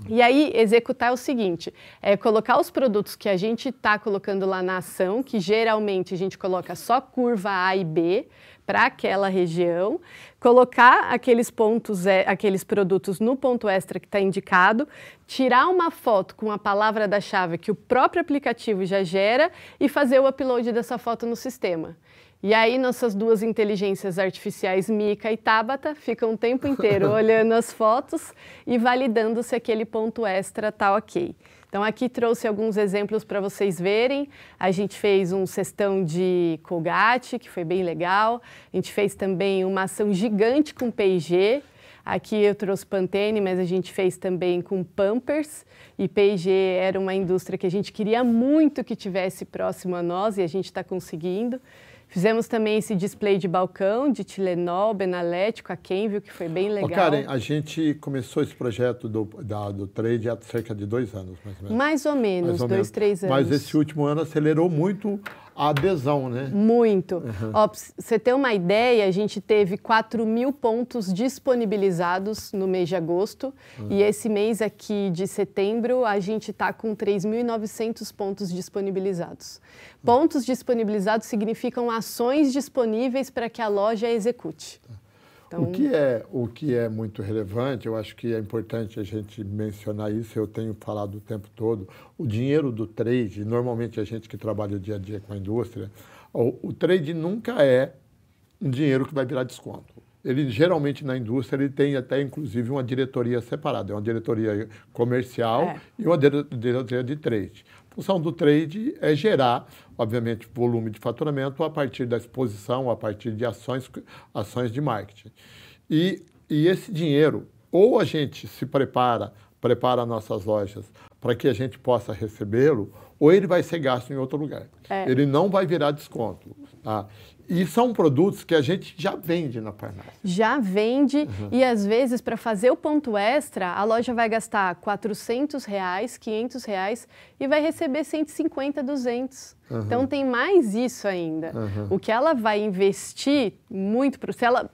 E aí, executar é o seguinte, é colocar os produtos que a gente está colocando lá na ação, que geralmente a gente coloca só curva A e B para aquela região, colocar aqueles produtos no ponto extra que está indicado, tirar uma foto com a palavra da chave que o próprio aplicativo já gera e fazer o upload dessa foto no sistema. E aí nossas 2 inteligências artificiais, Mica e Tabata, ficam o tempo inteiro olhando as fotos e validando se aquele ponto extra está ok. Então aqui trouxe alguns exemplos para vocês verem. A gente fez um cestão de Colgate, que foi bem legal. A gente fez também uma ação gigante com P&G. Aqui eu trouxe Pantene, mas a gente fez também com Pampers. E P&G era uma indústria que a gente queria muito que tivesse próximo a nós e a gente está conseguindo. Fizemos também esse display de balcão de Tilenol, Benalético, a Kenville, que foi bem legal. Karen, a gente começou esse projeto do trade há cerca de 2 anos, mais ou menos. Mais ou menos, 2, 3 anos. Mas esse último ano acelerou muito a adesão, né? Muito. Ó, pra você ter uma ideia, a gente teve 4.000 pontos disponibilizados no mês de agosto e esse mês aqui de setembro a gente está com 3.900 pontos disponibilizados. Pontos disponibilizados significam ações disponíveis para que a loja execute. Então, o que é muito relevante, eu acho que é importante a gente mencionar isso, eu tenho falado o tempo todo, o dinheiro do trade, normalmente a gente que trabalha o dia a dia com a indústria, o trade nunca é um dinheiro que vai virar desconto. Ele geralmente na indústria ele tem até inclusive uma diretoria separada, é uma diretoria comercial e uma diretoria de trade. A função do trade é gerar, obviamente, volume de faturamento a partir da exposição, a partir de ações de marketing. E esse dinheiro, ou a gente se prepara nossas lojas para que a gente possa recebê-lo, ou ele vai ser gasto em outro lugar. Ele não vai virar desconto. Tá? E são produtos que a gente já vende na farmácia. Já vende e às vezes para fazer o ponto extra, a loja vai gastar R$400, R$500 e vai receber 150, 200. Então tem mais isso ainda. O que ela vai investir muito,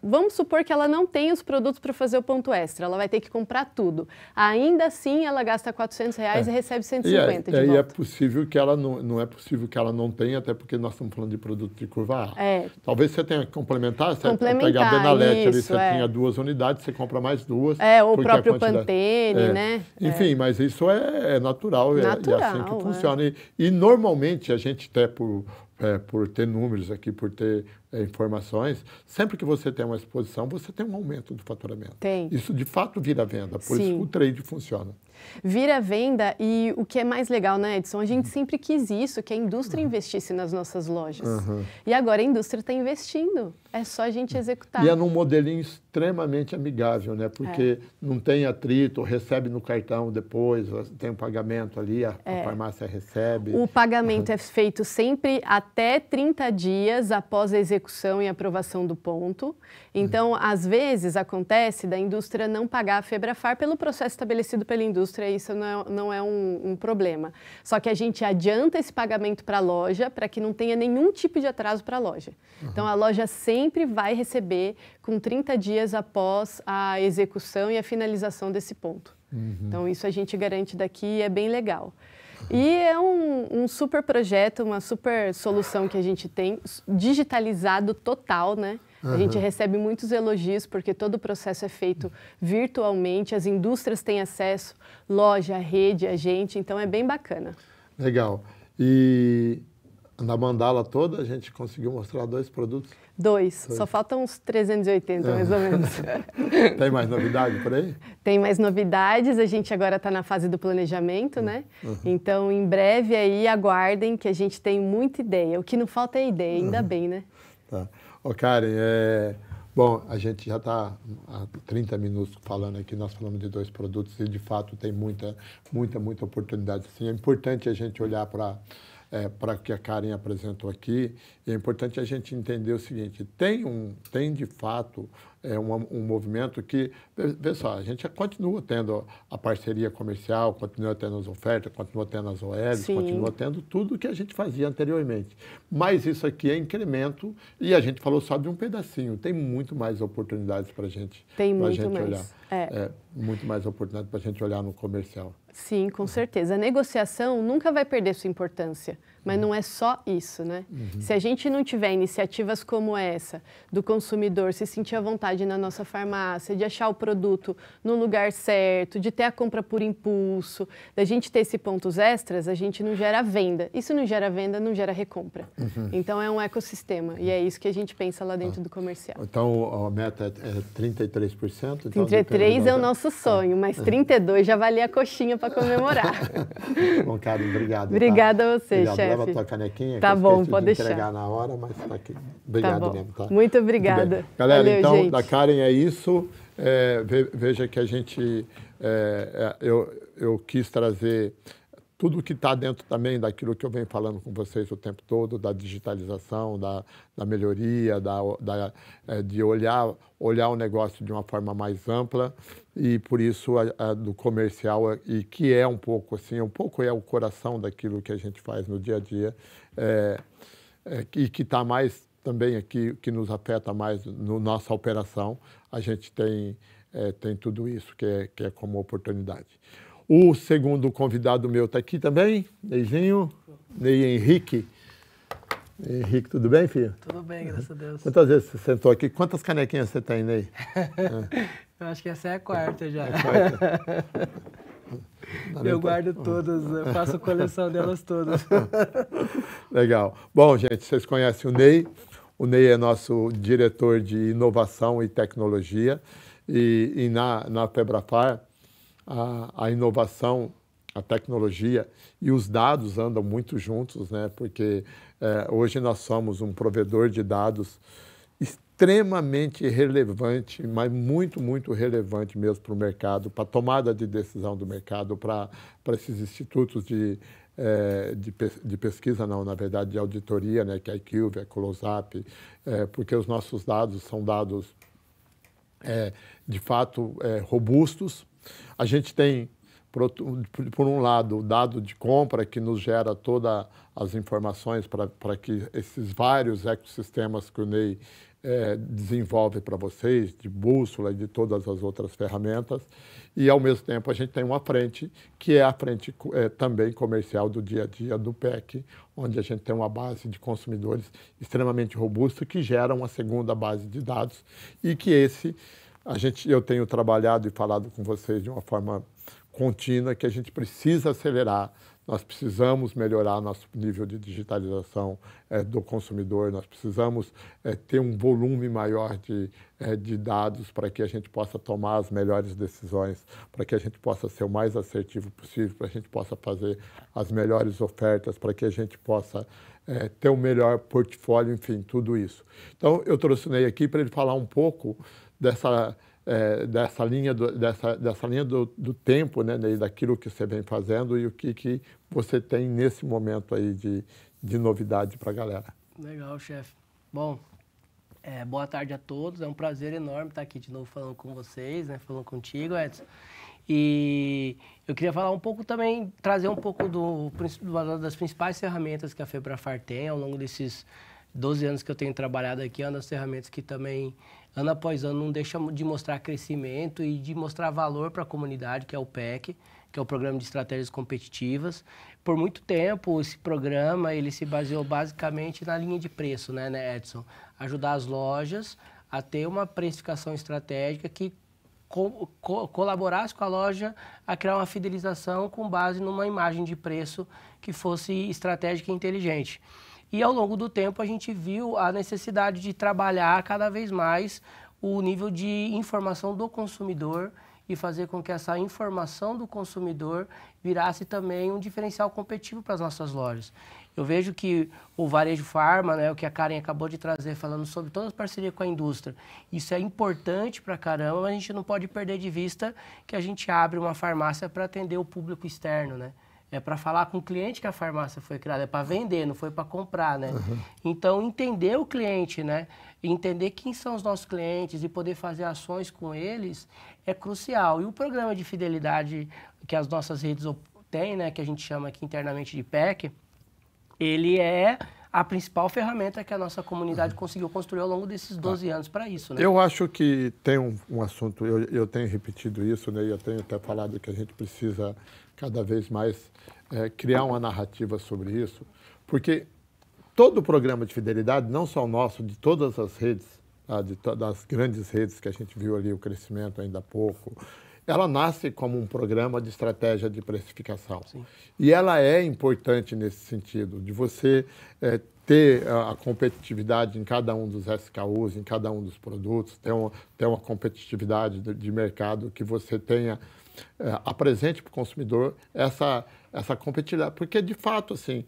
vamos supor que ela não tem os produtos para fazer o ponto extra, ela vai ter que comprar tudo. Ainda assim ela gasta R$400 e recebe 150 de volta. E é possível que ela não é possível que ela não tenha, até porque nós estamos falando de produto de curva A. Talvez você tenha que complementar, você pegar a Benalete ali, você tinha 2 unidades, você compra mais 2. Ou o próprio Pantene, né? Enfim, mas isso é natural, e é assim que funciona. E normalmente a gente até por ter números aqui, por ter informações, sempre que você tem uma exposição, você tem um aumento do faturamento. Isso de fato vira venda, por isso o trade funciona. Vira venda e o que é mais legal, né, Edson? A gente sempre quis isso, que a indústria investisse nas nossas lojas. E agora a indústria está investindo, é só a gente executar. E é num modelinho extremamente amigável, né? Porque não tem atrito, recebe no cartão depois, tem um pagamento ali, a farmácia recebe. O pagamento é feito sempre até 30 dias após a execução e aprovação do ponto. Então, às vezes, acontece da indústria não pagar a Febrafar pelo processo estabelecido pela indústria, isso não é um problema. Só que a gente adianta esse pagamento para a loja para que não tenha nenhum tipo de atraso para a loja. Então, a loja sempre vai receber com 30 dias após a execução e a finalização desse ponto. Então, isso a gente garante daqui e é bem legal. E é um super projeto, uma super solução que a gente tem, digitalizado total, né? A gente recebe muitos elogios porque todo o processo é feito virtualmente, as indústrias têm acesso, loja, rede, a gente, então é bem bacana. Legal. E na mandala toda a gente conseguiu mostrar 2 produtos? 2. Só faltam uns 380, mais ou menos. Tem mais novidade por aí? Tem mais novidades, a gente agora está na fase do planejamento, né? Então, em breve aí, aguardem que a gente tem muita ideia. O que não falta é ideia, ainda bem, né? Tá. Ô, Karen, bom, a gente já está há 30 minutos falando aqui, nós falamos de 2 produtos e, de fato, tem muita oportunidade. Sim, é importante a gente olhar para o que a Karen apresentou aqui, e é importante a gente entender o seguinte, tem de fato um movimento que, pessoal, a gente continua tendo a parceria comercial, continua tendo as ofertas, continua tendo as OLs, continua tendo tudo que a gente fazia anteriormente. Mas isso aqui é incremento e a gente falou só de um pedacinho, tem muito mais oportunidades para a gente olhar. Muito mais oportunidade para a gente olhar no comercial. Sim, com certeza. A negociação nunca vai perder sua importância, mas não é só isso, né? Se a gente não tiver iniciativas como essa, do consumidor se sentir à vontade na nossa farmácia, de achar o produto no lugar certo, de ter a compra por impulso, da gente ter esses pontos extras, a gente não gera venda. E se não gera venda, não gera recompra. Então é um ecossistema e é isso que a gente pensa lá dentro do comercial. Então a meta é 33%? 33% é o nosso sonho, mas 32% já valia a coxinha para comemorar. Bom, Karen, obrigado. Obrigada a você, chefe. Leva a tua canequinha. Tá bom, pode deixar. Entregar na hora, mas tá aqui. Obrigado mesmo, tá? Muito obrigada. Muito galera, valeu, então, gente. Da Karen é isso. Veja que a gente... eu quis trazer tudo que está dentro também daquilo que eu venho falando com vocês o tempo todo, da digitalização, da melhoria, de olhar o negócio de uma forma mais ampla e, por isso, do comercial, e que é um pouco assim, é o coração daquilo que a gente faz no dia a dia, e que está mais também aqui, que nos afeta mais na nossa operação, a gente tem tudo isso que é como oportunidade. O segundo convidado meu está aqui também, Neizinho, Ney Henrique. Henrique, tudo bem, filho? Tudo bem, graças a Deus. Quantas vezes você sentou aqui? Quantas canequinhas você tem, Ney? Eu acho que essa é a quarta já. Eu guardo todas, eu faço coleção delas todas. Legal. Bom, gente, vocês conhecem o Ney. O Ney é nosso diretor de inovação e tecnologia. E na Febrafar, a inovação, a tecnologia e os dados andam muito juntos, né? Porque hoje nós somos um provedor de dados extremamente relevante, mas muito relevante mesmo para o mercado, para a tomada de decisão do mercado, para esses institutos de de pesquisa, não, na verdade, de auditoria, né, que é a IQVIA, a Close-Up, porque os nossos dados são dados, de fato, robustos. A gente tem, por um lado, o dado de compra que nos gera todas as informações para que esses vários ecossistemas que o Ney desenvolve para vocês, de bússola e de todas as outras ferramentas. E, ao mesmo tempo, a gente tem uma frente, que é a frente também comercial do dia a dia do PEC, onde a gente tem uma base de consumidores extremamente robusta, que gera uma segunda base de dados e que eu tenho trabalhado e falado com vocês de uma forma contínua, que a gente precisa acelerar. Nós precisamos melhorar nosso nível de digitalização do consumidor, nós precisamos ter um volume maior de dados para que a gente possa tomar as melhores decisões, para que a gente possa ser o mais assertivo possível, para que a gente possa fazer as melhores ofertas, para que a gente possa ter o melhor portfólio, enfim, tudo isso. Então, eu trouxe o Ney aqui para ele falar um pouco dessa linha do tempo, né, daquilo que você vem fazendo e o que você tem nesse momento aí de novidade para a galera. Legal, chefe. Bom, boa tarde a todos. É um prazer enorme estar aqui de novo falando com vocês, né, falando contigo, Edson. E eu queria falar um pouco também, trazer um pouco das principais ferramentas que a Febrafar tem ao longo desses 12 anos que eu tenho trabalhado aqui, é uma das ferramentas que também, ano após ano, não deixa de mostrar crescimento e de mostrar valor para a comunidade, que é o PEC, que é o Programa de Estratégias Competitivas. Por muito tempo, esse programa ele se baseou basicamente na linha de preço, né, Edson? Ajudar as lojas a ter uma precificação estratégica que colaborasse com a loja a criar uma fidelização com base numa imagem de preço que fosse estratégica e inteligente. E ao longo do tempo a gente viu a necessidade de trabalhar cada vez mais o nível de informação do consumidor e fazer com que essa informação do consumidor virasse também um diferencial competitivo para as nossas lojas. Eu vejo que o varejo farma, né, o que a Karen acabou de trazer, falando sobre todas as parcerias com a indústria, isso é importante para caramba, mas a gente não pode perder de vista que a gente abre uma farmácia para atender o público externo, né? É para falar com o cliente que a farmácia foi criada, é para vender, não foi para comprar, né? Uhum. Então, entender o cliente, né? Entender quem são os nossos clientes e poder fazer ações com eles é crucial. E o programa de fidelidade que as nossas redes têm, né? Que a gente chama aqui internamente de PEC, ele é a principal ferramenta que a nossa comunidade conseguiu construir ao longo desses 12 anos para isso, né? Eu acho que tem um assunto, eu tenho repetido isso, né? Eu tenho até falado que a gente precisa cada vez mais criar uma narrativa sobre isso, porque todo o programa de fidelidade, não só o nosso, de todas as redes, das grandes redes que a gente viu ali, o crescimento ainda há pouco, ela nasce como um programa de estratégia de precificação. Sim. E ela é importante nesse sentido, de você ter a competitividade em cada um dos SKUs, em cada um dos produtos, ter uma competitividade de mercado, que você tenha apresente para o consumidor essa competitividade. Porque, de fato, assim,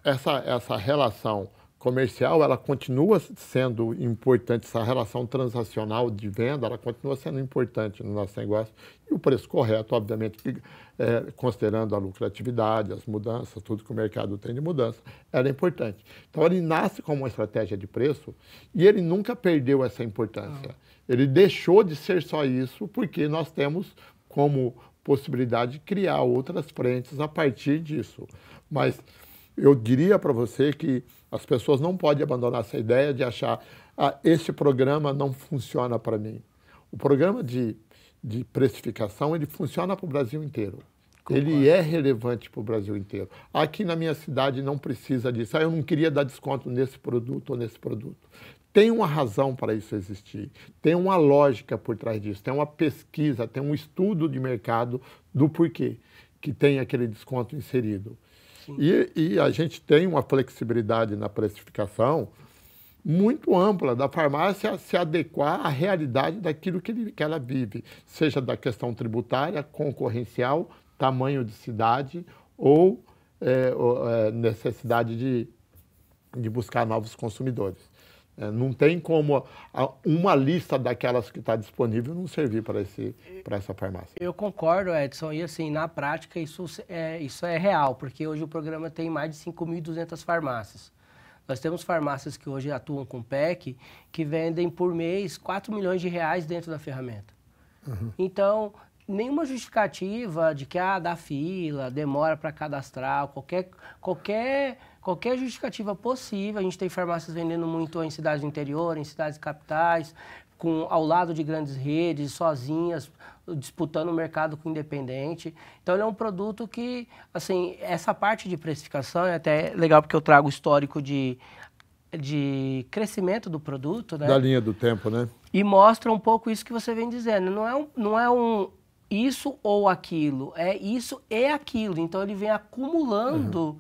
essa relação comercial, ela continua sendo importante, essa relação transacional de venda, ela continua sendo importante no nosso negócio. E o preço correto, obviamente, considerando a lucratividade, as mudanças, tudo que o mercado tem de mudança, ela é importante. Então, ele nasce como uma estratégia de preço e ele nunca perdeu essa importância. Ele deixou de ser só isso porque nós temos como possibilidade de criar outras frentes a partir disso. Mas eu diria para você que as pessoas não podem abandonar essa ideia de achar esse programa não funciona para mim. O programa de precificação, ele funciona para o Brasil inteiro. Concordo. Ele é relevante para o Brasil inteiro. Aqui na minha cidade não precisa disso. Eu não queria dar desconto nesse produto ou nesse produto. Tem uma razão para isso existir, tem uma lógica por trás disso, tem uma pesquisa, tem um estudo de mercado do porquê que tem aquele desconto inserido. E a gente tem uma flexibilidade na precificação muito ampla da farmácia se adequar à realidade daquilo que ela vive, seja da questão tributária, concorrencial, tamanho de cidade ou necessidade de buscar novos consumidores. Não tem como uma lista daquelas que está disponível não servir para essa farmácia. Eu concordo, Edson, e assim, na prática isso é real, porque hoje o programa tem mais de 5.200 farmácias. Nós temos farmácias que hoje atuam com PEC, que vendem por mês 4 milhões de reais dentro da ferramenta. Então, nenhuma justificativa de que dá fila, demora para cadastrar, qualquer justificativa possível. A gente tem farmácias vendendo muito em cidades do interior, em cidades capitais, ao lado de grandes redes, sozinhas, disputando o mercado com o independente. Então, ele é um produto que, assim, essa parte de precificação é até legal porque eu trago o histórico de crescimento do produto, né? Da linha do tempo, né? E mostra um pouco isso que você vem dizendo. Não é um isso ou aquilo, é isso e aquilo. Então, ele vem acumulando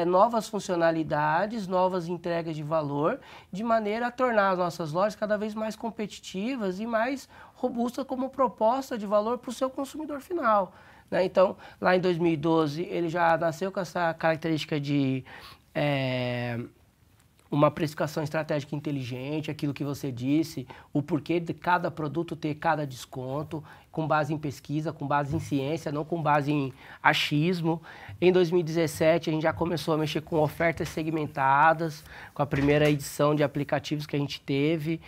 novas funcionalidades, novas entregas de valor, de maneira a tornar as nossas lojas cada vez mais competitivas e mais robustas como proposta de valor para o seu consumidor final, né? Então, lá em 2012, ele já nasceu com essa característica de uma precificação estratégica inteligente, aquilo que você disse, o porquê de cada produto ter cada desconto, com base em pesquisa, com base em ciência, não com base em achismo. Em 2017, a gente já começou a mexer com ofertas segmentadas, com a primeira edição de aplicativos que a gente teve.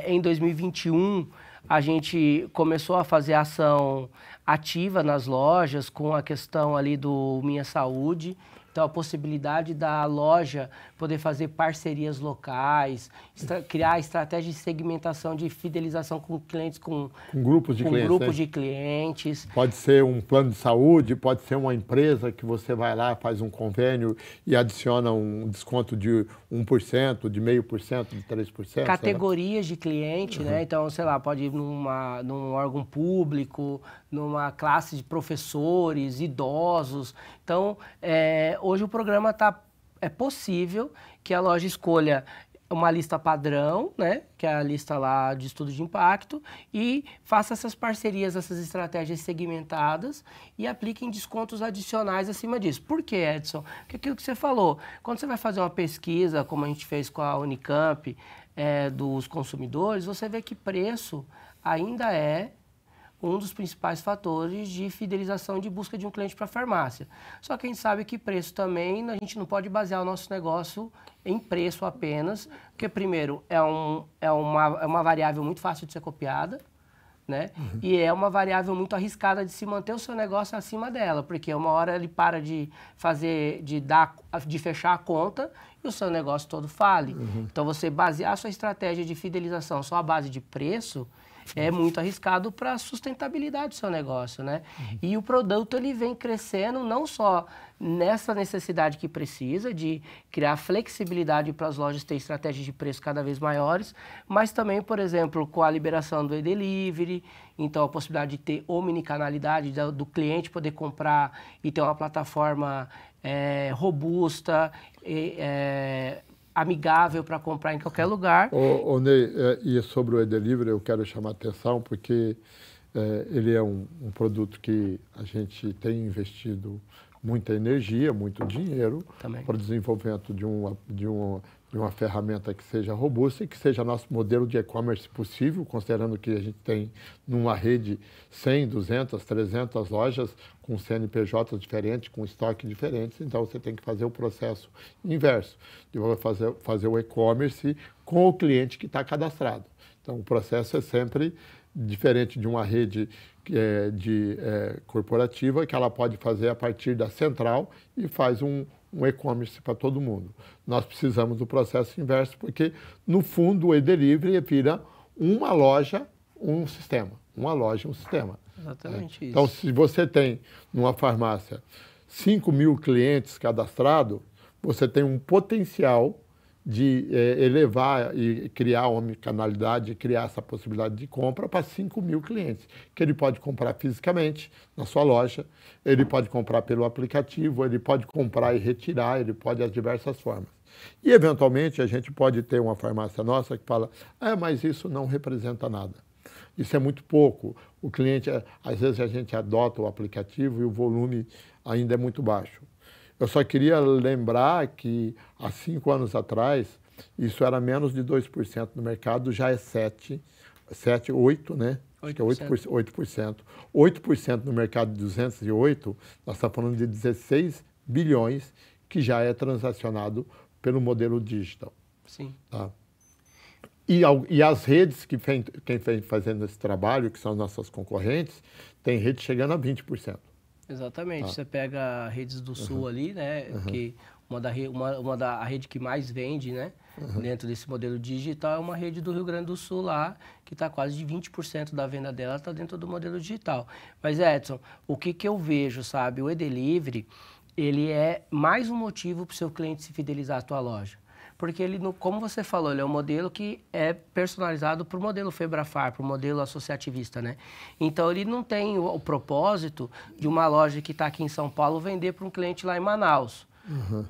Em 2021, a gente começou a fazer ação ativa nas lojas, com a questão ali do Minha Saúde. Então, a possibilidade da loja poder fazer parcerias locais, criar estratégias de segmentação, de fidelização com clientes, com grupos de clientes. Grupos de clientes. Pode ser um plano de saúde, pode ser uma empresa que você vai lá, faz um convênio e adiciona um desconto de 1%, de 0,5%, de 3%. Categorias de cliente, né? Então, sei lá, pode ir num órgão público, numa classe de professores, idosos. Então, hoje o programa é possível que a loja escolha uma lista padrão, né, que é a lista lá de estudo de impacto, e faça essas parcerias, essas estratégias segmentadas e apliquem descontos adicionais acima disso. Por quê, Edson? Porque aquilo que você falou, quando você vai fazer uma pesquisa, como a gente fez com a Unicamp, dos consumidores, você vê que preço ainda é um dos principais fatores de fidelização de busca de um cliente para a farmácia. Só que a gente sabe que preço também, a gente não pode basear o nosso negócio em preço apenas, porque primeiro é uma variável muito fácil de ser copiada, né? E é uma variável muito arriscada de se manter o seu negócio acima dela, porque uma hora ele para de fechar a conta e o seu negócio todo fale. Então você basear a sua estratégia de fidelização só à base de preço é muito arriscado para a sustentabilidade do seu negócio, né? E o produto ele vem crescendo não só nessa necessidade que precisa de criar flexibilidade para as lojas ter estratégias de preço cada vez maiores, mas também, por exemplo, com a liberação do e-delivery, então a possibilidade de ter omnicanalidade do cliente poder comprar e ter uma plataforma robusta, amigável para comprar em qualquer lugar. Ney, e sobre o e-delivery eu quero chamar a atenção porque ele é um produto que a gente tem investido muita energia, muito dinheiro para o desenvolvimento de uma ferramenta que seja robusta e que seja nosso modelo de e-commerce possível, considerando que a gente tem numa rede 100, 200, 300 lojas com CNPJs diferentes, com estoque diferentes, então você tem que fazer o processo inverso, de fazer o e-commerce com o cliente que está cadastrado. Então o processo é sempre diferente de uma rede corporativa, que ela pode fazer a partir da central e faz um e-commerce para todo mundo. Nós precisamos do processo inverso, porque, no fundo, o e-delivery vira uma loja, um sistema. Uma loja, um sistema. Exatamente isso. Então, se você tem, numa farmácia, 5.000 clientes cadastrados, você tem um potencial de elevar e criar a omnicanalidade, criar essa possibilidade de compra para 5.000 clientes, que ele pode comprar fisicamente na sua loja, ele pode comprar pelo aplicativo, ele pode comprar e retirar, ele pode as diversas formas. E, eventualmente, a gente pode ter uma farmácia nossa que fala, mas isso não representa nada. Isso é muito pouco. O cliente, às vezes, a gente adota o aplicativo e o volume ainda é muito baixo. Eu só queria lembrar que, há 5 anos atrás, Isso era menos de 2% no mercado, já é 8%, né? Acho que é 8%. 8% no mercado de 208, nós estamos falando de 16 bilhões que já é transacionado pelo modelo digital. Sim. Tá? E as redes quem vem fazendo esse trabalho, que são nossas concorrentes, tem rede chegando a 20%. Exatamente. Tá. Você pega redes do Sul ali, né? Que a rede que mais vende, né? Dentro desse modelo digital é uma rede do Rio Grande do Sul lá, que está quase de 20% da venda dela está dentro do modelo digital. Mas, Edson, o que eu vejo, sabe? O e-delivery, ele é mais um motivo para o seu cliente se fidelizar à tua loja. Porque ele, como você falou, ele é um modelo que é personalizado para o modelo Febrafar, para o modelo associativista, né? Então, ele não tem o propósito de uma loja que está aqui em São Paulo vender para um cliente lá em Manaus.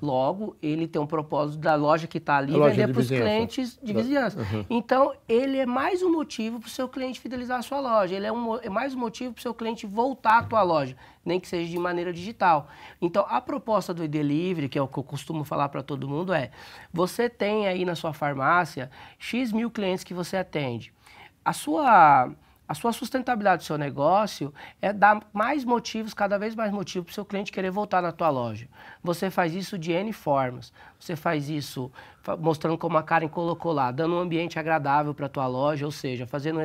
Logo, ele tem um propósito da loja que está ali vender para os clientes de vizinhança. Então, ele é mais um motivo para o seu cliente fidelizar a sua loja. Ele é mais um motivo para o seu cliente voltar à tua loja, nem que seja de maneira digital. Então, a proposta do e-delivery, que é o que eu costumo falar para todo mundo, é: você tem aí na sua farmácia X mil clientes que você atende. A sua sustentabilidade do seu negócio é dar mais motivos, cada vez mais motivos para o seu cliente querer voltar na tua loja. Você faz isso de N formas. Você faz isso mostrando como a Karen colocou lá, dando um ambiente agradável para a tua loja, ou seja, fazendo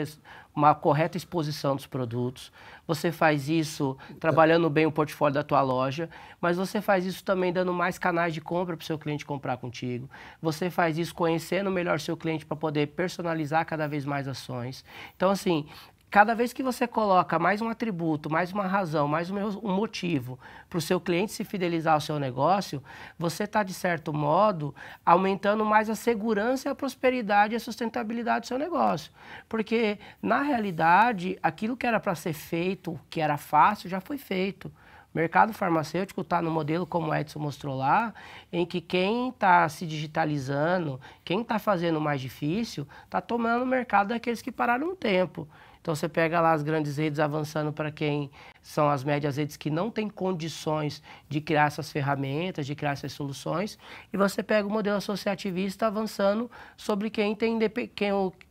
uma correta exposição dos produtos. Você faz isso trabalhando bem o portfólio da tua loja, mas você faz isso também dando mais canais de compra para o seu cliente comprar contigo. Você faz isso conhecendo melhor seu cliente para poder personalizar cada vez mais ações. Então, assim, cada vez que você coloca mais um atributo, mais uma razão, mais um motivo para o seu cliente se fidelizar ao seu negócio, você está, de certo modo, aumentando mais a segurança, a prosperidade e a sustentabilidade do seu negócio. Porque, na realidade, aquilo que era para ser feito, que era fácil, já foi feito. O mercado farmacêutico está no modelo, como o Edson mostrou lá, em que quem está se digitalizando, quem está fazendo mais difícil, está tomando o mercado daqueles que pararam no tempo. Então, você pega lá as grandes redes avançando para quem são as médias redes que não têm condições de criar essas ferramentas, de criar essas soluções, e você pega o modelo associativista avançando sobre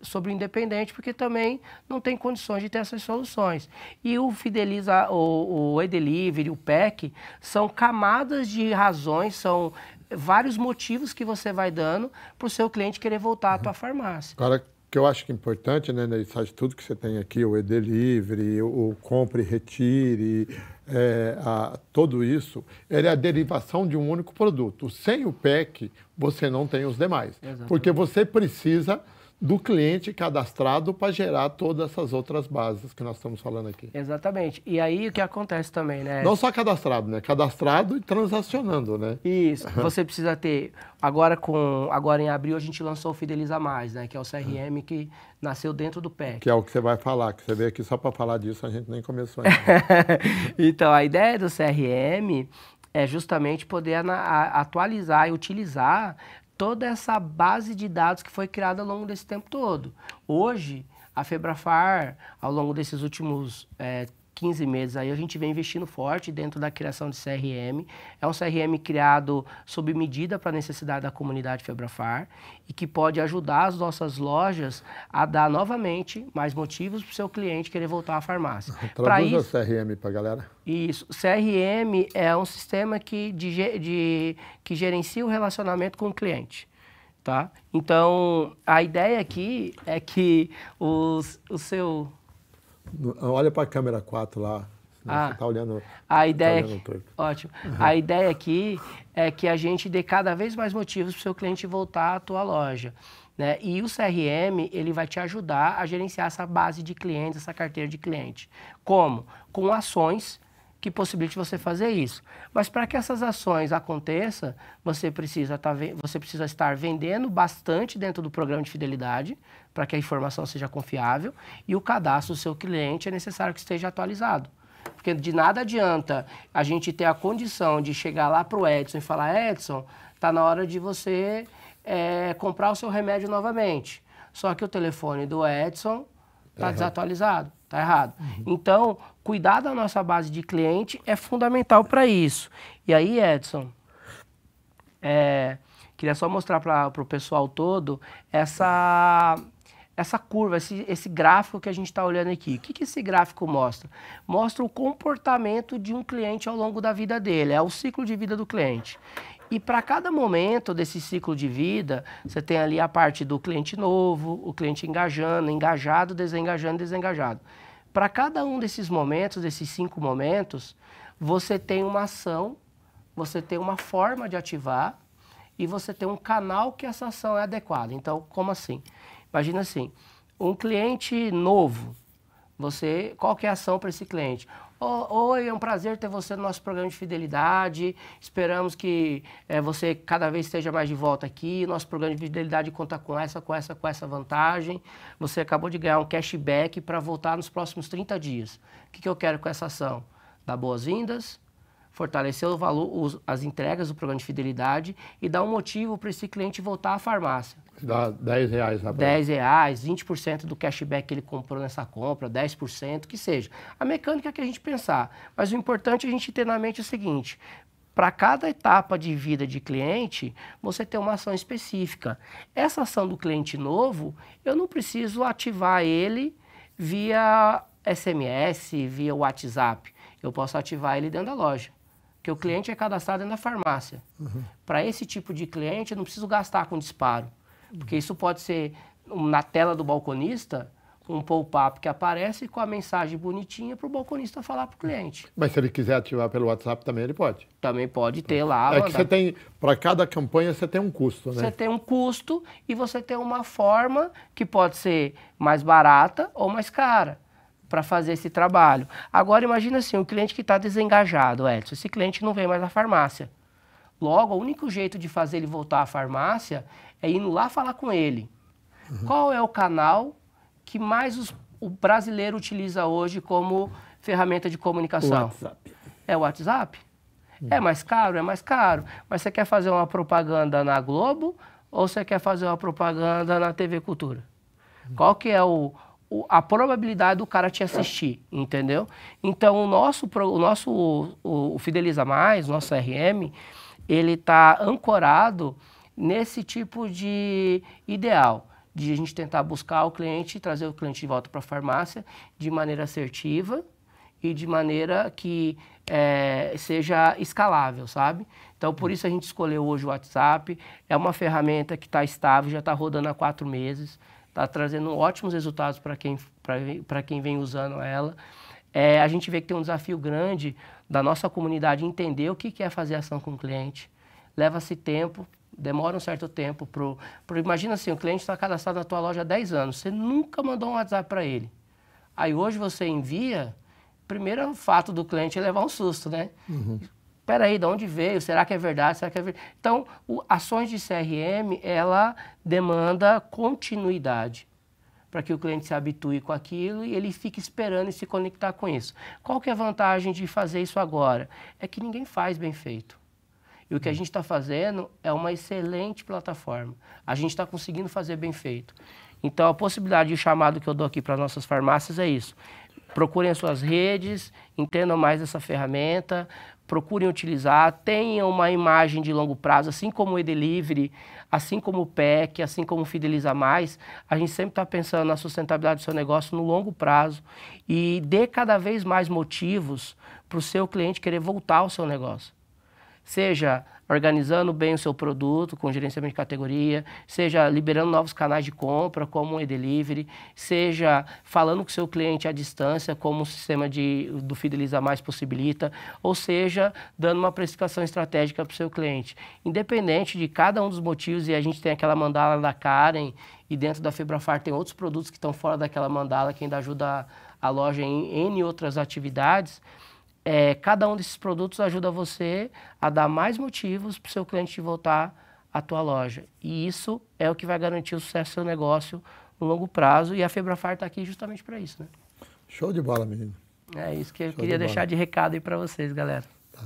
sobre o independente, porque também não tem condições de ter essas soluções. E o o e-delivery, o PEC, são camadas de razões, são vários motivos que você vai dando para o seu cliente querer voltar à tua farmácia. Agora, que eu acho que é importante, né, de tudo que você tem aqui, o e-delivery, o compre e retire, tudo isso, ele é a derivação de um único produto. Sem o PEC, você não tem os demais. Exatamente. Porque você precisa do cliente cadastrado para gerar todas essas outras bases que nós estamos falando aqui. Exatamente. E aí o que acontece também, né? Não só cadastrado, né? Cadastrado e transacionando, né? Isso. Você precisa ter... Agora em abril a gente lançou o Fideliza Mais, né? Que é o CRM que nasceu dentro do PEC. Que é o que você vai falar, que você veio aqui só para falar disso, a gente nem começou ainda. Então, a ideia do CRM é justamente poder atualizar e utilizar toda essa base de dados que foi criada ao longo desse tempo todo. Hoje, a Febrafar, ao longo desses últimos 15 meses, aí a gente vem investindo forte dentro da criação de CRM. É um CRM criado sob medida para a necessidade da comunidade Febrafar e que pode ajudar as nossas lojas a dar novamente mais motivos para o seu cliente querer voltar à farmácia. Traduz o CRM para a galera. Isso. CRM é um sistema que gerencia o relacionamento com o cliente. Tá? Então, a ideia aqui é que o seu... Olha para a câmera 4 lá. Você está olhando. A ideia ótimo. A ideia aqui é que a gente dê cada vez mais motivos para o seu cliente voltar à tua loja. Né? E o CRM, ele vai te ajudar a gerenciar essa base de clientes, essa carteira de cliente. Como? Com ações que possibilite você fazer isso. Mas para que essas ações aconteçam, você precisa estar vendendo bastante dentro do programa de fidelidade, para que a informação seja confiável, e o cadastro do seu cliente é necessário que esteja atualizado. Porque de nada adianta a gente ter a condição de chegar lá para o Edson e falar: Edson, está na hora de você comprar o seu remédio novamente. Só que o telefone do Edson está desatualizado, está errado. Então, cuidar da nossa base de cliente é fundamental para isso. E aí, Edson, Queria só mostrar para o pessoal todo essa curva, esse gráfico que a gente está olhando aqui. O que esse gráfico mostra? Mostra o comportamento de um cliente ao longo da vida dele, é o ciclo de vida do cliente. E para cada momento desse ciclo de vida, você tem ali a parte do cliente novo, o cliente engajando, engajado, desengajando, desengajado. Para cada um desses momentos, desses 5 momentos, você tem uma ação, você tem uma forma de ativar e você tem um canal que essa ação é adequada. Então, como assim? Imagina assim, um cliente novo, qual que é a ação para esse cliente? Oi, é um prazer ter você no nosso programa de fidelidade, esperamos que você cada vez esteja mais de volta aqui, nosso programa de fidelidade conta com essa vantagem, você acabou de ganhar um cashback para voltar nos próximos 30 dias. O que eu quero com essa ação? Dar boas-vindas, fortalecer o valor, as entregas do programa de fidelidade e dar um motivo para esse cliente voltar à farmácia. Dá R$10, rapaz. R$10, 20% do cashback que ele comprou nessa compra, 10%, que seja. A mecânica que a gente pensar. Mas o importante é a gente ter na mente o seguinte, para cada etapa de vida de cliente, você tem uma ação específica. Essa ação do cliente novo, eu não preciso ativar ele via SMS, via WhatsApp. Eu posso ativar ele dentro da loja. Porque o cliente é cadastrado dentro da farmácia. Para esse tipo de cliente, eu não preciso gastar com disparo. Porque isso pode ser, na tela do balconista, um pop-up que aparece com a mensagem bonitinha para o balconista falar para o cliente. Mas se ele quiser ativar pelo WhatsApp também, ele pode? Também pode ter lá. Que você tem, para cada campanha você tem um custo, né? Você tem um custo e você tem uma forma que pode ser mais barata ou mais cara para fazer esse trabalho. Agora imagina assim, o cliente que está desengajado, Edson, esse cliente não vem mais à farmácia. Logo, o único jeito de fazer ele voltar à farmácia é indo lá falar com ele. Qual é o canal que mais o brasileiro utiliza hoje como ferramenta de comunicação? O WhatsApp. É o WhatsApp? É mais caro? É mais caro. Mas você quer fazer uma propaganda na Globo ou você quer fazer uma propaganda na TV Cultura? Qual que é a probabilidade do cara te assistir, entendeu? Então, o Fideliza Mais, nosso RM, ele está ancorado nesse tipo de ideal, de a gente tentar buscar o cliente, trazer o cliente de volta para a farmácia de maneira assertiva e de maneira que seja escalável, sabe? Então, por isso a gente escolheu hoje o WhatsApp. É uma ferramenta que está estável, já está rodando há 4 meses, está trazendo ótimos resultados para quem vem usando ela. A gente vê que tem um desafio grande da nossa comunidade entender o que é fazer ação com o cliente. Leva-se tempo, demora um certo tempo. Imagina assim, o cliente está cadastrado na tua loja há 10 anos, você nunca mandou um WhatsApp para ele. Aí hoje você envia, primeiro fato do cliente é levar um susto, né? Espera aí, de onde veio? Será que é verdade? Será que é verdade? Então, ações de CRM, ela demanda continuidade para que o cliente se habitue com aquilo e ele fique esperando e se conectar com isso. Qual que é a vantagem de fazer isso agora? É que ninguém faz bem feito. E o que a gente está fazendo é uma excelente plataforma. A gente está conseguindo fazer bem feito. Então, a possibilidade de chamado que eu dou aqui para nossas farmácias é isso. Procurem as suas redes, entendam mais essa ferramenta, procurem utilizar, tenham uma imagem de longo prazo, assim como o e-delivery, assim como o PEC, assim como o Fideliza Mais, a gente sempre está pensando na sustentabilidade do seu negócio no longo prazo e dê cada vez mais motivos para o seu cliente querer voltar ao seu negócio. Seja organizando bem o seu produto com gerenciamento de categoria, seja liberando novos canais de compra, como o e-delivery, seja falando com o seu cliente à distância, como o sistema do Fideliza Mais possibilita, ou seja, dando uma precificação estratégica para o seu cliente. Independente de cada um dos motivos, e a gente tem aquela mandala da Karen, e dentro da Febrafar tem outros produtos que estão fora daquela mandala, que ainda ajuda a loja em N outras atividades. Cada um desses produtos ajuda você a dar mais motivos para o seu cliente voltar à tua loja. E isso é o que vai garantir o sucesso do seu negócio no longo prazo. E a Febrafar está aqui justamente para isso, né? Show de bola, menino. É isso que eu queria deixar de recado aí para vocês, galera. Tá.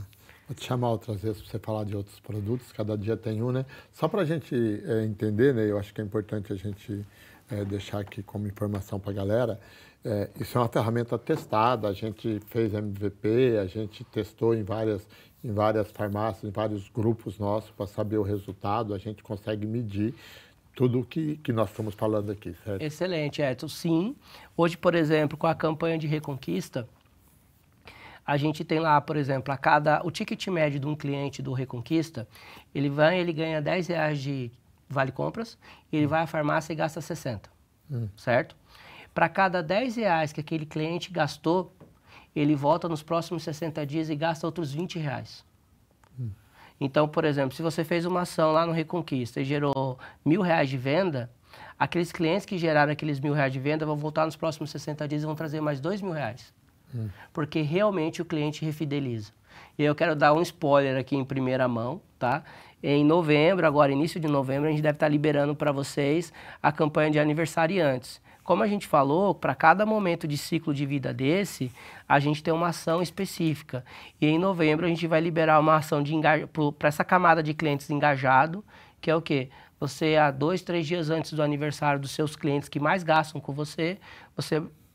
Vou te chamar outras vezes para você falar de outros produtos. Cada dia tem um, né? Só para a gente entender, né? Eu acho que é importante a gente deixar aqui como informação para a galera. isso é uma ferramenta testada, a gente fez MVP, a gente testou em várias farmácias, em vários grupos nossos para saber o resultado, a gente consegue medir tudo que nós estamos falando aqui, certo? Excelente, Edson. Sim. Hoje, por exemplo, com a campanha de Reconquista, a gente tem lá, por exemplo, o ticket médio de um cliente do Reconquista, ele ganha R$10 de vale compras, ele vai à farmácia e gasta 60, certo? Para cada R$10 que aquele cliente gastou, ele volta nos próximos 60 dias e gasta outros R$20. Então, por exemplo, se você fez uma ação lá no Reconquista e gerou R$1.000 de venda, aqueles clientes que geraram aqueles R$1.000 de venda vão voltar nos próximos 60 dias e vão trazer mais R$2.000. Porque realmente o cliente refideliza. E eu quero dar um spoiler aqui em primeira mão, tá? Em novembro, agora início de novembro, a gente deve estar liberando para vocês a campanha de aniversariantes. Como a gente falou, para cada momento de ciclo de vida desse, a gente tem uma ação específica. E em novembro a gente vai liberar uma ação para essa camada de clientes engajado, que é o quê? Você, há 2, 3 dias antes do aniversário dos seus clientes que mais gastam com você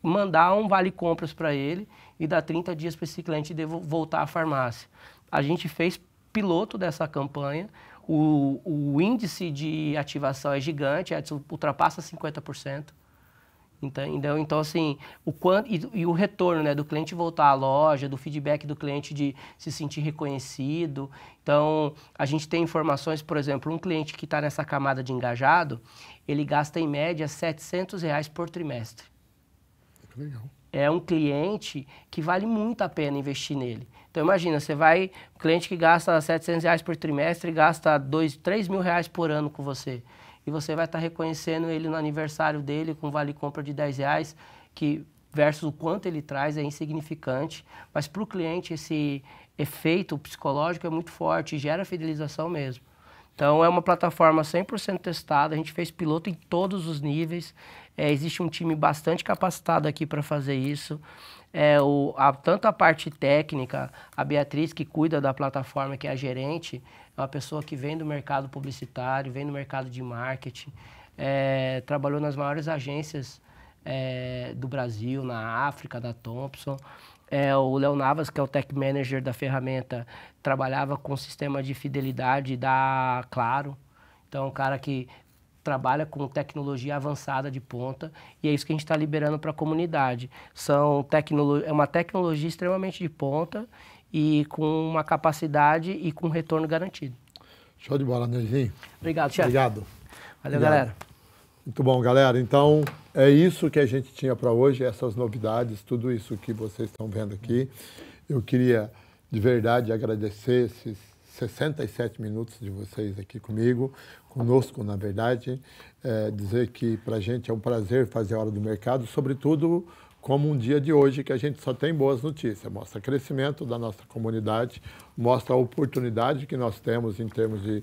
mandar um vale-compras para ele e dar 30 dias para esse cliente voltar à farmácia. A gente fez piloto dessa campanha, o índice de ativação é gigante, ultrapassa 50%. Entendeu? Então, assim, o retorno, né, do cliente voltar à loja, do feedback do cliente de se sentir reconhecido. Então, a gente tem informações, por exemplo, um cliente que está nessa camada de engajado, ele gasta em média R$700 por trimestre. Legal. É um cliente que vale muito a pena investir nele. Então, imagina, um cliente que gasta R$700 por trimestre e gasta R$3.000 por ano com você. E você vai estar reconhecendo ele no aniversário dele com vale compra de R$10, que versus o quanto ele traz é insignificante. Mas para o cliente esse efeito psicológico é muito forte, gera fidelização mesmo. Então é uma plataforma 100% testada, a gente fez piloto em todos os níveis. Existe um time bastante capacitado aqui para fazer isso. Tanto a parte técnica, a Beatriz, que cuida da plataforma, que é a gerente, é uma pessoa que vem do mercado publicitário, vem do mercado de marketing, trabalhou nas maiores agências do Brasil, na África, da Thomson. O Léo Navas, que é o Tech Manager da ferramenta, trabalhava com o sistema de fidelidade da Claro. Então, é um cara que trabalha com tecnologia avançada de ponta, e é isso que a gente está liberando para a comunidade. É uma tecnologia extremamente de ponta e com uma capacidade e com retorno garantido. Show de bola, Nerzinho. Obrigado, chefe. Obrigado. Valeu, galera. Muito bom, galera. Então, é isso que a gente tinha para hoje, essas novidades, tudo isso que vocês estão vendo aqui. Eu queria, de verdade, agradecer esses 67 minutos de vocês aqui conosco, na verdade. Dizer que para a gente é um prazer fazer a Hora do Mercado, sobretudo como um dia de hoje que a gente só tem boas notícias. Mostra crescimento da nossa comunidade, mostra a oportunidade que nós temos em termos de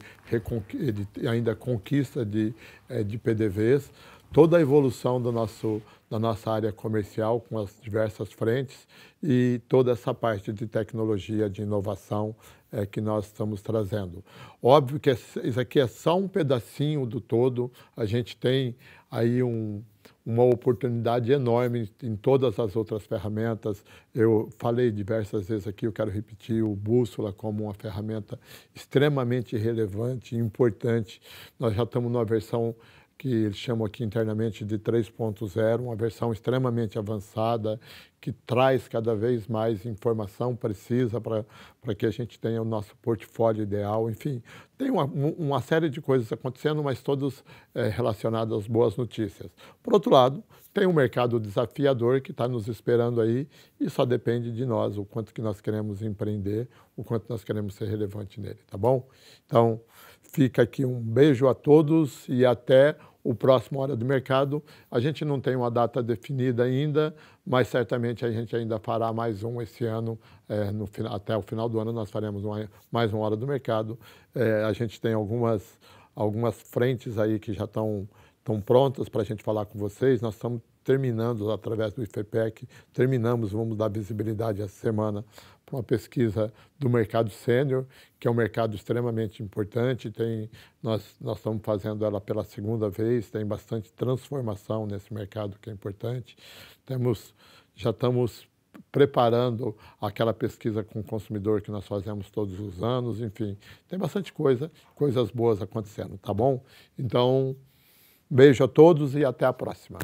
ainda conquista de PDVs, toda a evolução da nossa área comercial com as diversas frentes e toda essa parte de tecnologia, de inovação que nós estamos trazendo. Óbvio que isso aqui é só um pedacinho do todo, a gente tem aí uma oportunidade enorme em todas as outras ferramentas. Eu falei diversas vezes aqui, eu quero repetir o Bússola como uma ferramenta extremamente relevante e importante. Nós já estamos numa versão que eles chamam aqui internamente de 3.0, uma versão extremamente avançada, que traz cada vez mais informação precisa para que a gente tenha o nosso portfólio ideal. Enfim, tem uma série de coisas acontecendo, mas todas relacionadas às boas notícias. Por outro lado, tem um mercado desafiador que está nos esperando aí e só depende de nós, o quanto que nós queremos empreender, o quanto nós queremos ser relevante nele, tá bom? Então, fica aqui um beijo a todos e até o próximo Hora do Mercado. A gente não tem uma data definida ainda, mas certamente a gente ainda fará mais um esse ano. Até o final do ano nós faremos mais uma Hora do Mercado. A gente tem algumas frentes aí que já estão prontas para a gente falar com vocês. Nós estamos terminando, através do IFEPEC, vamos dar visibilidade essa semana para uma pesquisa do mercado sênior, que é um mercado extremamente importante. Nós estamos fazendo ela pela segunda vez, tem bastante transformação nesse mercado que é importante. Já estamos preparando aquela pesquisa com o consumidor que nós fazemos todos os anos, enfim, tem bastante coisas boas acontecendo, tá bom? Então, beijo a todos e até a próxima.